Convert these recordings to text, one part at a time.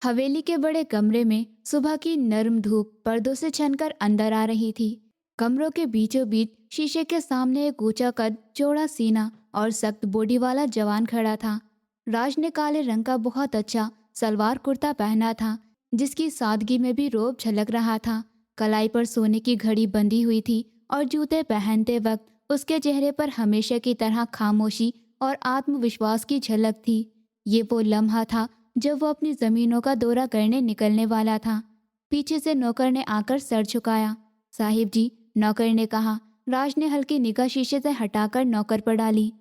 हवेली के बड़े कमरे में सुबह की नर्म धूप पर्दों से छनकर अंदर आ रही थी। कमरों के बीचों बीच शीशे के सामने एक ऊंचा कद, चौड़ा सीना और सख्त बॉडी वाला जवान खड़ा था। राज ने काले रंग का बहुत अच्छा सलवार कुर्ता पहना था, जिसकी सादगी में भी रौब झलक रहा था। कलाई पर सोने की घड़ी बंधी हुई थी और जूते पहनते वक्त उसके चेहरे पर हमेशा की तरह खामोशी और आत्मविश्वास की झलक थी। ये वो लम्हा था जब वो अपनी जमीनों का दौरा करने निकलने वाला था। पीछे से नौकर ने आकर सर झुकाया। साहिब जी, नौकर ने कहा। राज ने हल्की निगाह शीशे से हटाकर नौकर पर डाली।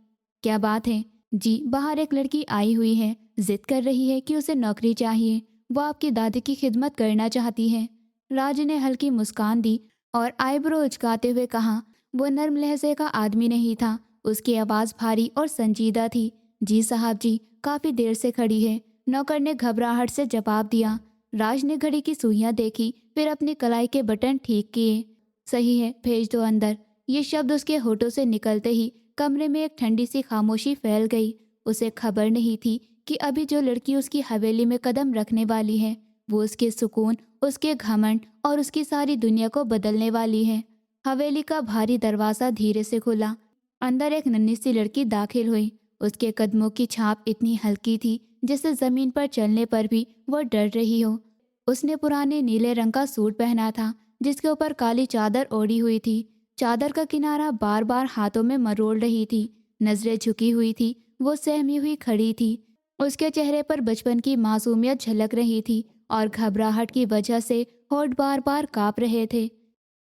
क्या बात है? जी, बाहर एक लड़की आई हुई है, जिद कर रही है कि उसे नौकरी चाहिए। वो आपकी दादी की खिदमत करना चाहती है। राज ने हल्की मुस्कान दी और आईब्रो उचकाते हुए कहा। वो नर्म लहजे का आदमी नहीं था, उसकी आवाज़ भारी और संजीदा थी। जी साहब जी, काफ़ी देर से खड़ी है, नौकर ने घबराहट से जवाब दिया। राज ने घड़ी की सुइयां देखी, फिर अपनी कलाई के बटन ठीक किए। सही है, भेज दो अंदर। ये शब्द उसके होठों से निकलते ही कमरे में एक ठंडी सी खामोशी फैल गई। उसे खबर नहीं थी कि अभी जो लड़की उसकी हवेली में कदम रखने वाली है, वो उसके सुकून, उसके घमंड और उसकी सारी दुनिया को बदलने वाली है। हवेली का भारी दरवाज़ा धीरे से खुला। अंदर एक नन्ही सी लड़की दाखिल हुई। उसके कदमों की छाप इतनी हल्की थी जैसे जमीन पर चलने पर भी वो डर रही हो। उसने पुराने नीले रंग का सूट पहना था, जिसके ऊपर काली चादर ओढ़ी हुई थी। चादर का किनारा बार बार हाथों में मरोड़ रही थी। नजरें झुकी हुई थी, वो सहमी हुई खड़ी थी। उसके चेहरे पर बचपन की मासूमियत झलक रही थी और घबराहट की वजह से होठ बार बार कांप रहे थे।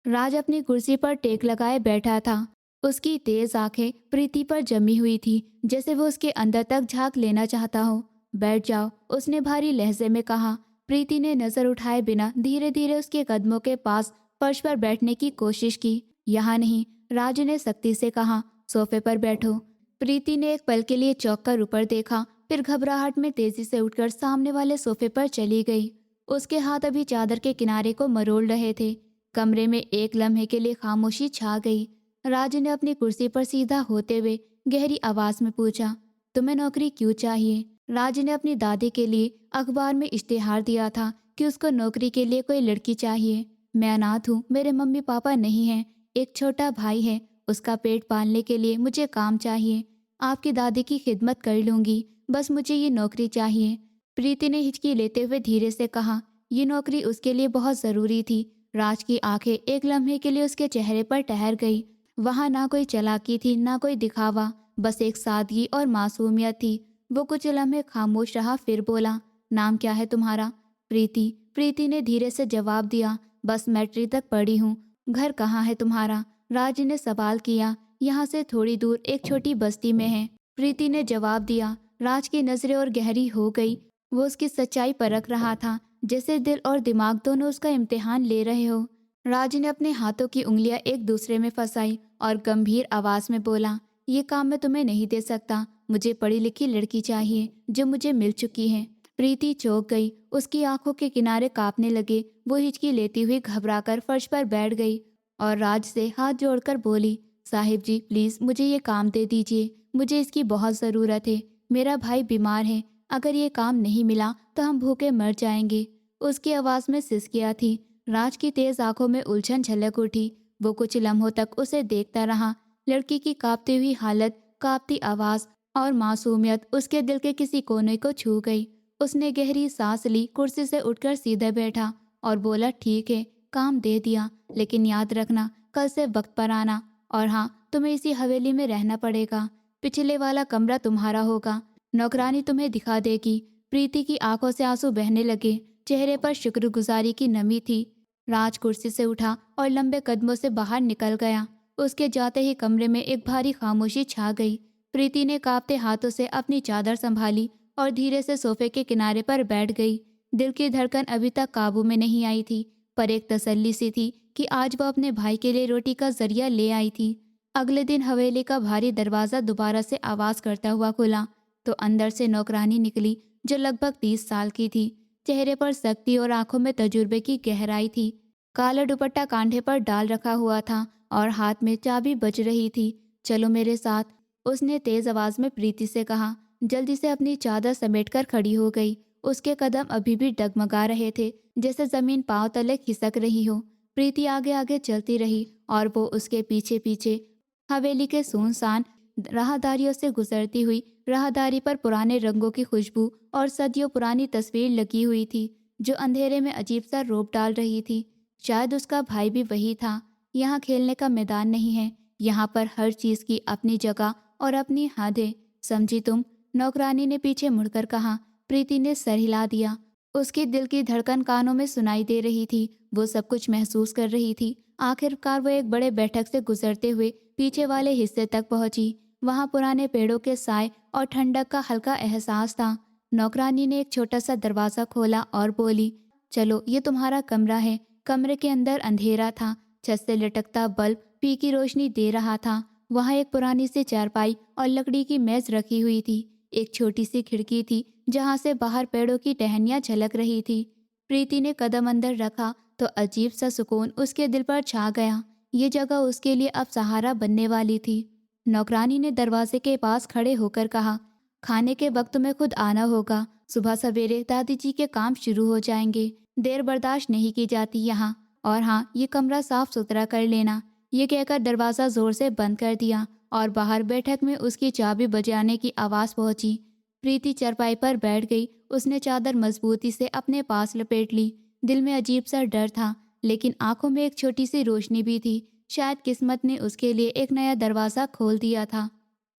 राज अपनी कुर्सी पर टेक लगाए बैठा था। उसकी तेज आंखें प्रीति पर जमी हुई थी, जैसे वो उसके अंदर तक झांक लेना चाहता हो। बैठ जाओ, उसने भारी लहजे में कहा। प्रीति ने नजर उठाए बिना धीरे धीरे उसके कदमों के पास फर्श पर बैठने की कोशिश की। यहाँ नहीं, राज ने सख्ती से कहा। सोफे पर बैठो। प्रीति ने एक पल के लिए चौंक कर ऊपर देखा, फिर घबराहट में तेजी से उठकर सामने वाले सोफे पर चली गई। उसके हाथ अभी चादर के किनारे को मरोड़ रहे थे। कमरे में एक लम्हे के लिए खामोशी छा गई। राज ने अपनी कुर्सी पर सीधा होते हुए गहरी आवाज में पूछा, तुम्हें नौकरी क्यों चाहिए? राज ने अपनी दादी के लिए अखबार में इश्तिहार दिया था कि उसको नौकरी के लिए कोई लड़की चाहिए। मैं अनाथ हूँ, मेरे मम्मी पापा नहीं हैं, एक छोटा भाई है, उसका पेट पालने के लिए मुझे काम चाहिए। आपकी दादी की खिदमत कर लूंगी, बस मुझे ये नौकरी चाहिए। प्रीति ने हिचकी लेते हुए धीरे से कहा। ये नौकरी उसके लिए बहुत ज़रूरी थी। राज की आंखें एक लम्हे के लिए उसके चेहरे पर ठहर गई। वहाँ ना कोई चालाकी थी, ना कोई दिखावा, बस एक सादगी और मासूमियत थी। वो कुछ लम्हे खामोश रहा, फिर बोला, नाम क्या है तुम्हारा? प्रीति। प्रीति ने धीरे से जवाब दिया, बस मैट्रिक तक पढ़ी हूँ। घर कहाँ है तुम्हारा? राज ने सवाल किया। यहाँ से थोड़ी दूर एक छोटी बस्ती में है, प्रीति ने जवाब दिया। राज की नजरें और गहरी हो गई। वो उसकी सच्चाई परख रहा था, जैसे दिल और दिमाग दोनों उसका इम्तिहान ले रहे हो। राज ने अपने हाथों की उंगलियां एक दूसरे में फंसाई और गंभीर आवाज में बोला, ये काम मैं तुम्हें नहीं दे सकता। मुझे पढ़ी लिखी लड़की चाहिए जो मुझे मिल चुकी है। प्रीति चौंक गई, उसकी आंखों के किनारे कांपने लगे। वो हिचकी लेती हुई घबराकर फर्श पर बैठ गई और राज से हाथ जोड़कर बोली, साहिब जी प्लीज मुझे ये काम दे दीजिए, मुझे इसकी बहुत ज़रूरत है। मेरा भाई बीमार है, अगर ये काम नहीं मिला तो हम भूखे मर जाएंगे। उसकी आवाज़ में सिसकियाँ थी। राज की तेज आंखों में उलझन झलक उठी। वो कुछ लम्हों तक उसे देखता रहा। लड़की की कांपती हुई हालत, कांपती आवाज़ और मासूमियत उसके दिल के किसी कोने को छू गई। उसने गहरी सांस ली, कुर्सी से उठकर सीधे बैठा और बोला, ठीक है, काम दे दिया, लेकिन याद रखना कल से वक्त पर आना। और हाँ, तुम्हें इसी हवेली में रहना पड़ेगा। पिछले वाला कमरा तुम्हारा होगा, नौकरानी तुम्हें दिखा देगी। प्रीति की आंखों से आंसू बहने लगे, चेहरे पर शुक्रगुजारी की नमी थी। राज कुर्सी से उठा और लंबे कदमों से बाहर निकल गया। उसके जाते ही कमरे में एक भारी खामोशी छा गई। प्रीति ने कांपते हाथों से अपनी चादर संभाली और धीरे से सोफे के किनारे पर बैठ गई। दिल की धड़कन अभी तक काबू में नहीं आई थी, पर एक तसल्ली सी थी कि आज वह अपने भाई के लिए रोटी का जरिया ले आई थी। अगले दिन हवेली का भारी दरवाज़ा दोबारा से आवाज़ करता हुआ खुला तो अंदर से नौकरानी निकली, जो लगभग 30 साल की थी। चेहरे पर सख्ती और आंखों में तजुर्बे की गहराई थी। काला दुपट्टा कांधे पर डाल रखा हुआ था और हाथ में चाबी बज रही थी। चलो मेरे साथ, उसने तेज आवाज में प्रीति से कहा। जल्दी से अपनी चादर समेटकर खड़ी हो गई उसके कदम अभी भी डगमगा रहे थे, जैसे जमीन पांव तले खिसक रही हो। प्रीति आगे आगे चलती रही और वो उसके पीछे पीछे। हवेली के सुनसान राहदारियों से गुजरती हुई राहदारी पर पुराने रंगों की खुशबू और सदियों पुरानी तस्वीर लगी हुई थी, जो अंधेरे में अजीब सा रूप डाल रही थी। शायद उसका भाई भी वही था। यहाँ खेलने का मैदान नहीं है, यहाँ पर हर चीज की अपनी जगह और अपनी हद है, समझी तुम? नौकरानी ने पीछे मुड़कर कहा। प्रीति ने सर हिला दिया। उसकी दिल की धड़कन कानों में सुनाई दे रही थी। वो सब कुछ महसूस कर रही थी। आखिरकार वो एक बड़े बैठक से गुजरते हुए पीछे वाले हिस्से तक पहुंची। वहां पुराने पेड़ों के साए और ठंडक का हल्का एहसास था। नौकरानी ने एक छोटा सा दरवाजा खोला और बोली, चलो ये तुम्हारा कमरा है। कमरे के अंदर अंधेरा था। छत से लटकता बल्ब फीकी रोशनी दे रहा था। वहाँ एक पुरानी सी चारपाई और लकड़ी की मेज रखी हुई थी। एक छोटी सी खिड़की थी जहाँ से बाहर पेड़ों की टहनियाँ झलक रही थी। प्रीति ने कदम अंदर रखा तो अजीब सा सुकून उसके दिल पर छा गया। ये जगह उसके लिए अब सहारा बनने वाली थी। नौकरानी ने दरवाजे के पास खड़े होकर कहा, खाने के वक्त में खुद आना होगा। सुबह सवेरे दादी जी के काम शुरू हो जाएंगे। देर बर्दाश्त नहीं की जाती यहाँ। और हाँ, ये कमरा साफ सुथरा कर लेना। ये कहकर दरवाज़ा जोर से बंद कर दिया और बाहर बैठक में उसकी चाबी बजाने की आवाज़ पहुंची। प्रीति चरपाई पर बैठ गई। उसने चादर मजबूती से अपने पास लपेट ली। दिल में अजीब सा डर था, लेकिन आंखों में एक छोटी सी रोशनी भी थी। शायद किस्मत ने उसके लिए एक नया दरवाज़ा खोल दिया था।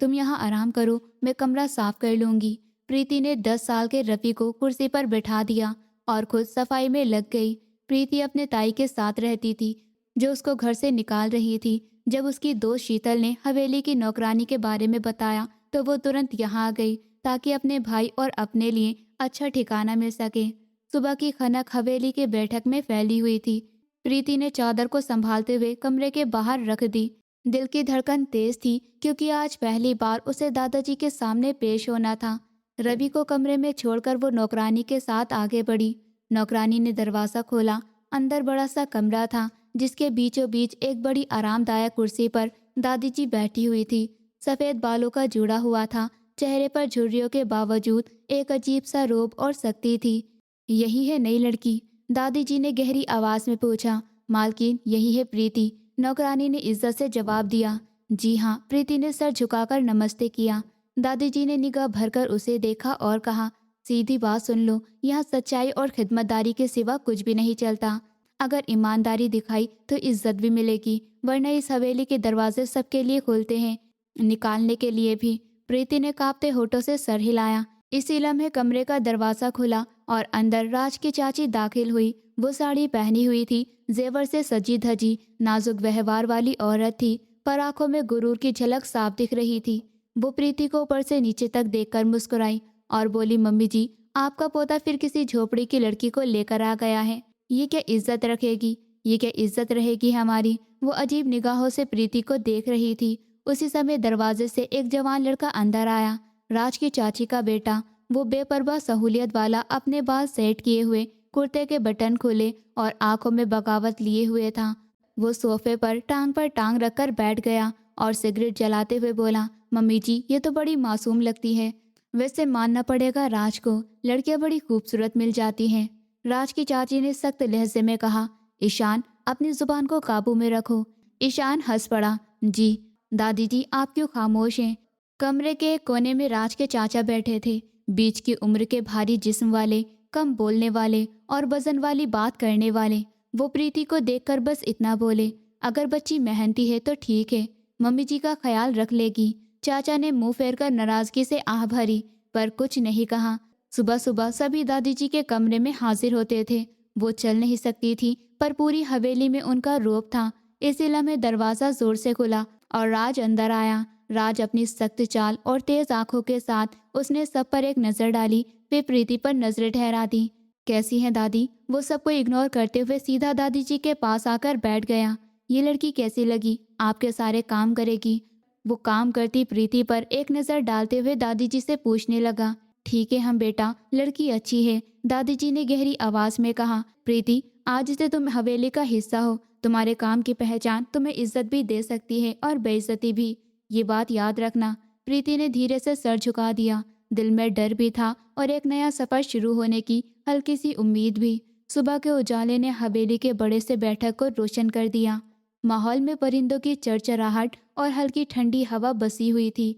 तुम यहाँ आराम करो, मैं कमरा साफ कर लूँगी। प्रीति ने 10 साल के रफ़ी को कुर्सी पर बैठा दिया और खुद सफाई में लग गई। प्रीति अपने ताई के साथ रहती थी, जो उसको घर से निकाल रही थी। जब उसकी दोस्त शीतल ने हवेली की नौकरानी के बारे में बताया तो वो तुरंत यहाँ आ गई, ताकि अपने भाई और अपने लिए अच्छा ठिकाना मिल सके। सुबह की खनक हवेली के बैठक में फैली हुई थी। प्रीति ने चादर को संभालते हुए कमरे के बाहर रख दी। दिल की धड़कन तेज थी, क्योंकि आज पहली बार उसे दादाजी के सामने पेश होना था। रवि को कमरे में छोड़कर वो नौकरानी के साथ आगे बढ़ी। नौकरानी ने दरवाज़ा खोला। अंदर बड़ा सा कमरा था, जिसके बीचों बीच एक बड़ी आरामदायक कुर्सी पर दादी जी बैठी हुई थी। सफ़ेद बालों का जुड़ा हुआ था। चेहरे पर झुर्रियों के बावजूद एक अजीब सा रोब और शक्ति थी। यही है नई लड़की? दादी जी ने गहरी आवाज़ में पूछा। मालकिन, यही है प्रीति, नौकरानी ने इज्जत से जवाब दिया। जी हाँ, प्रीति ने सर झुकाकर नमस्ते किया। दादी जी ने निगाह भरकर उसे देखा और कहा, सीधी बात सुन लो, यहाँ सच्चाई और खिदमतदारी के सिवा कुछ भी नहीं चलता। अगर ईमानदारी दिखाई तो इज्जत भी मिलेगी, वरना इस हवेली के दरवाजे सबके लिए खुलते हैं, निकालने के लिए भी। प्रीति ने कांपते होठों से सर हिलाया। इसी लम्हे कमरे का दरवाज़ा खुला और अंदर राज की चाची दाखिल हुई। वो साड़ी पहनी हुई थी, जेवर से सजी धजी, नाजुक व्यवहार वाली औरत थी, पर आंखों में गुरूर की झलक साफ दिख रही थी। वो प्रीति को ऊपर से नीचे तक देखकर मुस्कुराई और बोली, मम्मी जी, आपका पोता फिर किसी झोपड़ी की लड़की को लेकर आ गया है। ये क्या इज्जत रखेगी, ये क्या इज्जत रहेगी हमारी? वो अजीब निगाहों से प्रीति को देख रही थी। उसी समय दरवाजे से एक जवान लड़का अंदर आया। राज की चाची का बेटा। वो बेपरवाह सहूलियत वाला, अपने बाल सेट किए हुए, कुर्ते के बटन खुले और आंखों में बगावत लिए हुए था। वो सोफे पर टांग रखकर बैठ गया और सिगरेट जलाते हुए बोला, मम्मी जी, ये तो बड़ी मासूम लगती है। वैसे मानना पड़ेगा राज को, लड़कियां बड़ी खूबसूरत मिल जाती हैं। राज की चाची ने सख्त लहजे में कहा। ईशान, अपनी जुबान को काबू में रखो। ईशान हंस पड़ा। जी दादी जी, आप क्यों खामोश हैं? कमरे के एक कोने में राज के चाचा बैठे थे। बीच की उम्र के, भारी जिस्म वाले, कम बोलने वाले और वजन वाली बात करने वाले। वो प्रीति को देखकर बस इतना बोले, अगर बच्ची मेहनती है तो ठीक है, मम्मी जी का ख्याल रख लेगी। चाचा ने मुंह फेरकर नाराजगी से आह भरी, पर कुछ नहीं कहा। सुबह सुबह सभी दादी जी के कमरे में हाजिर होते थे। वो चल नहीं सकती थी, पर पूरी हवेली में उनका रोब था। इसी लम्हे दरवाज़ा जोर से खुला और राज अंदर आया। राज अपनी सख्त चाल और तेज आंखों के साथ उसने सब पर एक नज़र डाली, फिर प्रीति पर नजरें ठहरा दी। कैसी हैं दादी? वो सबको इग्नोर करते हुए सीधा दादी जी के पास आकर बैठ गया। ये लड़की कैसी लगी? आपके सारे काम करेगी? वो काम करती प्रीति पर एक नज़र डालते हुए दादी जी से पूछने लगा। ठीक है हम बेटा, लड़की अच्छी है, दादी जी ने गहरी आवाज़ में कहा। प्रीति, आज से तुम हवेली का हिस्सा हो। तुम्हारे काम की पहचान तुम्हें इज्जत भी दे सकती है और बेइज्जती भी, ये बात याद रखना। प्रीति ने धीरे से सर झुका दिया। दिल में डर भी था और एक नया सफर शुरू होने की हल्की सी उम्मीद भी। सुबह के उजाले ने हवेली के बड़े से बैठक को रोशन कर दिया। माहौल में परिंदों की चरचराहट और हल्की ठंडी हवा बसी हुई थी।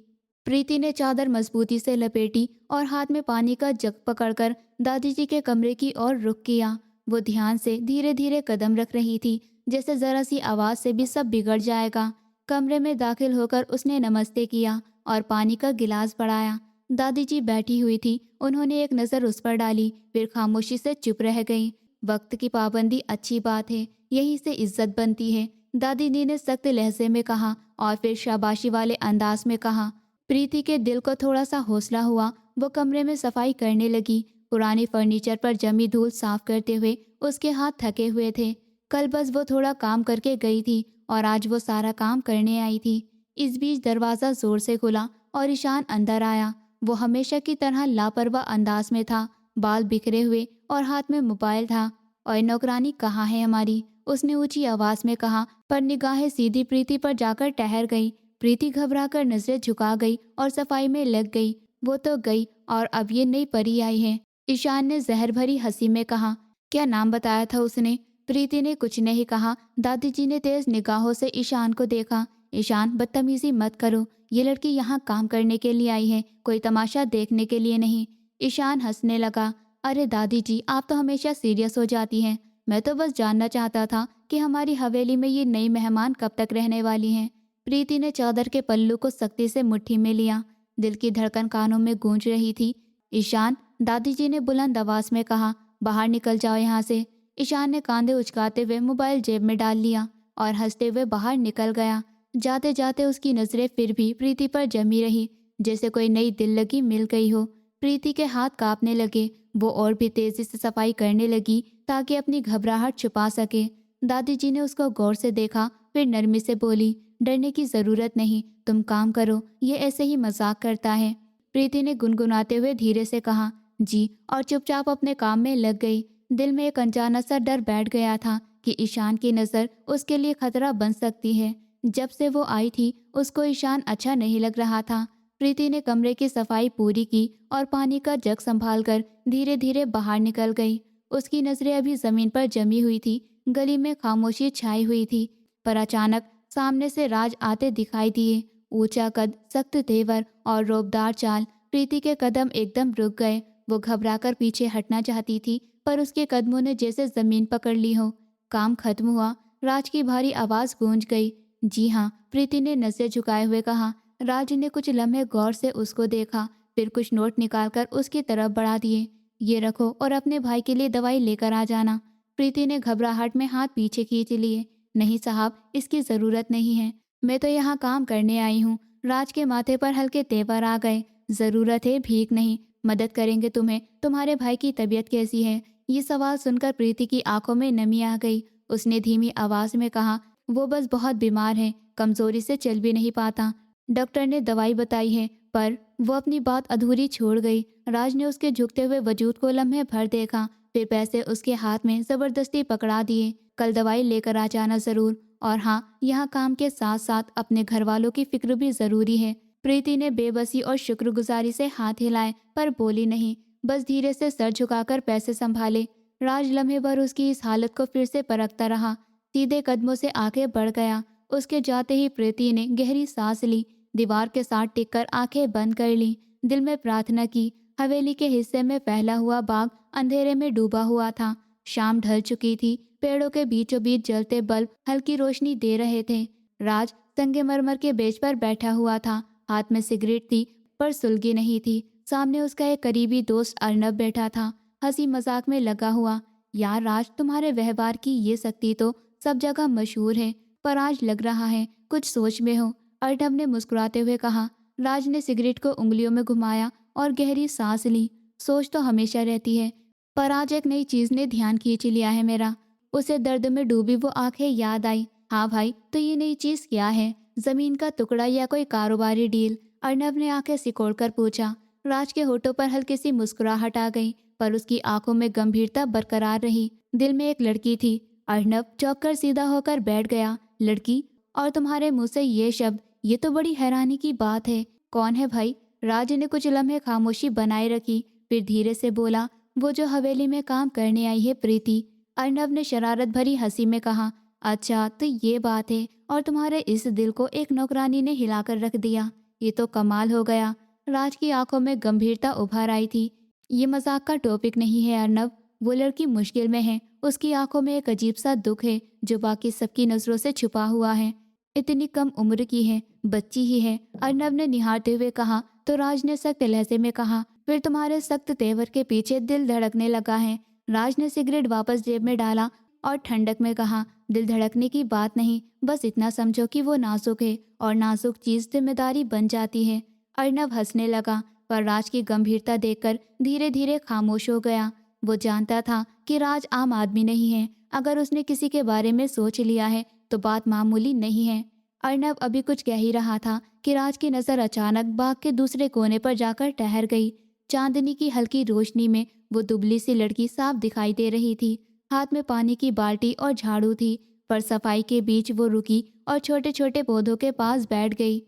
प्रीति ने चादर मजबूती से लपेटी और हाथ में पानी का जग पकड़कर दादी जी के कमरे की ओर रुख किया। वो ध्यान से धीरे धीरे कदम रख रही थी, जैसे जरा सी आवाज से भी सब बिगड़ जाएगा। कमरे में दाखिल होकर उसने नमस्ते किया और पानी का गिलास बढ़ाया। दादी जी बैठी हुई थी, उन्होंने एक नज़र उस पर डाली, फिर खामोशी से चुप रह गई। वक्त की पाबंदी अच्छी बात है, यही से इज्जत बनती है, दादी जी ने सख्त लहजे में कहा और फिर शाबाशी वाले अंदाज में कहा। प्रीति के दिल को थोड़ा सा हौसला हुआ। वो कमरे में सफाई करने लगी। पुरानी फर्नीचर पर जमी धूल साफ करते हुए उसके हाथ थके हुए थे। कल बस वो थोड़ा काम करके गई थी और आज वो सारा काम करने आई थी। इस बीच दरवाज़ा जोर से खुला और ईशान अंदर आया। वो हमेशा की तरह लापरवाह अंदाज में था, बाल बिखरे हुए और हाथ में मोबाइल था। और नौकरानी कहाँ है हमारी, उसने ऊंची आवाज में कहा, पर निगाहें सीधी प्रीति पर जाकर ठहर गई। प्रीति घबराकर नजरें झुका गई और सफाई में लग गई। वो तो गई और अब ये नई परी आई है। ईशान ने जहर भरी हंसी में कहा। क्या नाम बताया था उसने? प्रीति ने कुछ नहीं कहा। दादी जी ने तेज निगाहों से ईशान को देखा। ईशान, बदतमीजी मत करो, ये लड़की यहाँ काम करने के लिए आई है, कोई तमाशा देखने के लिए नहीं। ईशान हंसने लगा। अरे दादी जी, आप तो हमेशा सीरियस हो जाती हैं। मैं तो बस जानना चाहता था कि हमारी हवेली में ये नई मेहमान कब तक रहने वाली हैं। प्रीति ने चादर के पल्लू को सख्ती से मुट्ठी में लिया। दिल की धड़कन कानों में गूंज रही थी। ईशान, दादी जी ने बुलंद आवाज में कहा, बाहर निकल जाओ यहाँ से। ईशान ने कांधे उचकाते हुए मोबाइल जेब में डाल लिया और हंसते हुए बाहर निकल गया। जाते जाते उसकी नजरें फिर भी प्रीति पर जमी रही, जैसे कोई नई दिल लगी मिल गई हो। प्रीति के हाथ कांपने लगे। वो और भी तेजी से सफाई करने लगी ताकि अपनी घबराहट छुपा सके। दादी जी ने उसको गौर से देखा, फिर नरमी से बोली, डरने की जरूरत नहीं, तुम काम करो, ये ऐसे ही मजाक करता है। प्रीति ने गुनगुनाते हुए धीरे से कहा, जी, और चुपचाप अपने काम में लग गई। दिल में एक अनजाना सा डर बैठ गया था कि ईशान की नज़र उसके लिए खतरा बन सकती है। जब से वो आई थी उसको ईशान अच्छा नहीं लग रहा था। प्रीति ने कमरे की सफाई पूरी की और पानी का जग संभालकर धीरे धीरे बाहर निकल गई। उसकी नजरें अभी जमीन पर जमी हुई थी। गली में खामोशी छाई हुई थी, पर अचानक सामने से राज आते दिखाई दिए। ऊंचा कद, सख्त तेवर और रौबदार चाल। प्रीति के कदम एकदम रुक गए। वो घबराकर पीछे हटना चाहती थी, पर उसके कदमों ने जैसे जमीन पकड़ ली हो। काम खत्म हुआ। राज की भारी आवाज गूंज गई। जी हाँ, प्रीति ने नजरें झुकाए हुए कहा। राज ने कुछ लम्हे गौर से उसको देखा, फिर कुछ नोट निकालकर उसकी तरफ बढ़ा दिए। ये रखो और अपने भाई के लिए दवाई लेकर आ जाना। प्रीति ने घबराहट में हाथ पीछे खींच लिए। नहीं साहब, इसकी ज़रूरत नहीं है, मैं तो यहाँ काम करने आई हूँ। राज के माथे पर हल्के तेवर आ गए। ज़रूरत है, भीख नहीं, मदद करेंगे तुम्हें। तुम्हारे भाई की तबीयत कैसी है? ये सवाल सुनकर प्रीति की आंखों में नमी आ गई। उसने धीमी आवाज़ में कहा, वो बस बहुत बीमार है, कमज़ोरी से चल भी नहीं पाता। डॉक्टर ने दवाई बताई है, पर वो अपनी बात अधूरी छोड़ गई। राज ने उसके झुकते हुए वजूद को लम्हे भर देखा, फिर पैसे उसके हाथ में ज़बरदस्ती पकड़ा दिए। कल दवाई लेकर आ जाना ज़रूर, और हाँ, यहाँ काम के साथ साथ अपने घर वालों की फिक्र भी ज़रूरी है। प्रीति ने बेबसी और शुक्रगुजारी से हाथ हिलाए, पर बोली नहीं, बस धीरे से सर झुकाकर पैसे संभाले। राज लम्हे भर उसकी इस हालत को फिर से परखता रहा, सीधे कदमों से आगे बढ़ गया। उसके जाते ही प्रीति ने गहरी सांस ली, दीवार के साथ टिककर आंखें बंद कर ली, दिल में प्रार्थना की। हवेली के हिस्से में फैला हुआ बाग अंधेरे में डूबा हुआ था। शाम ढल चुकी थी। पेड़ों के बीचों बीच जलते बल्ब हल्की रोशनी दे रहे थे। राज संगमरमर के बेंच पर बैठा हुआ था, हाथ में सिगरेट थी, पर सुलगी नहीं थी। सामने उसका एक करीबी दोस्त अर्नब बैठा था, हंसी मजाक में लगा हुआ। यार राज, तुम्हारे व्यवहार की ये शक्ति तो सब जगह मशहूर है, पर आज लग रहा है कुछ सोच में हो, अर्नब ने मुस्कुराते हुए कहा। राज ने सिगरेट को उंगलियों में घुमाया और गहरी सांस ली। सोच तो हमेशा रहती है, पर आज एक नई चीज ने ध्यान खींच लिया है मेरा। उसे दर्द में डूबी वो आंखें याद आई। हाँ भाई, तो ये नई चीज क्या है? जमीन का टुकड़ा या कोई कारोबारी डील? अर्नब ने आंखें सिकोड़कर पूछा। राज के होठों पर हल्की सी मुस्कुराहट आ गई, पर उसकी आंखों में गंभीरता बरकरार रही। दिल में एक लड़की थी। अर्नब चौंक कर सीधा होकर बैठ गया। लड़की? और तुम्हारे मुंह से ये शब्द, ये तो बड़ी हैरानी की बात है। कौन है भाई? राज ने कुछ लम्हे खामोशी बनाए रखी, फिर धीरे से बोला, वो जो हवेली में काम करने आई है प्रीति। अर्नव ने शरारत भरी हंसी में कहा, अच्छा तो ये बात है, और तुम्हारे इस दिल को एक नौकरानी ने हिलाकर रख दिया। ये तो कमाल हो गया। राज की आंखों में गंभीरता उभर आई थी। ये मजाक का टॉपिक नहीं है अर्नव, वो लड़की मुश्किल में है, उसकी आंखों में एक अजीब सा दुख है जो बाकी सबकी नजरों से छुपा हुआ है। इतनी कम उम्र की है, बच्ची ही है, अर्नव ने निहारते हुए कहा। तो राज ने सख्त लहजे में कहा, फिर तुम्हारे सख्त तेवर के पीछे दिल धड़कने लगा है। राज ने सिगरेट वापस जेब में डाला और ठंडक में कहा, दिल धड़कने की बात नहीं, बस इतना समझो कि वो नाजुक है और नाजुक चीज जिम्मेदारी बन जाती है। अर्नव हंसने लगा, पर राज की गंभीरता देखकर धीरे धीरे खामोश हो गया। वो जानता था कि राज आम आदमी नहीं है, अगर उसने किसी के बारे में सोच लिया है तो बात मामूली नहीं है। अर्नव अभी कुछ कह ही रहा था कि राज की नज़र अचानक बाग के दूसरे कोने पर जाकर ठहर गई। चांदनी की हल्की रोशनी में वो दुबली सी लड़की साफ दिखाई दे रही थी। हाथ में पानी की बाल्टी और झाड़ू थी, पर सफाई के बीच वो रुकी और छोटे छोटे पौधों के पास बैठ गई।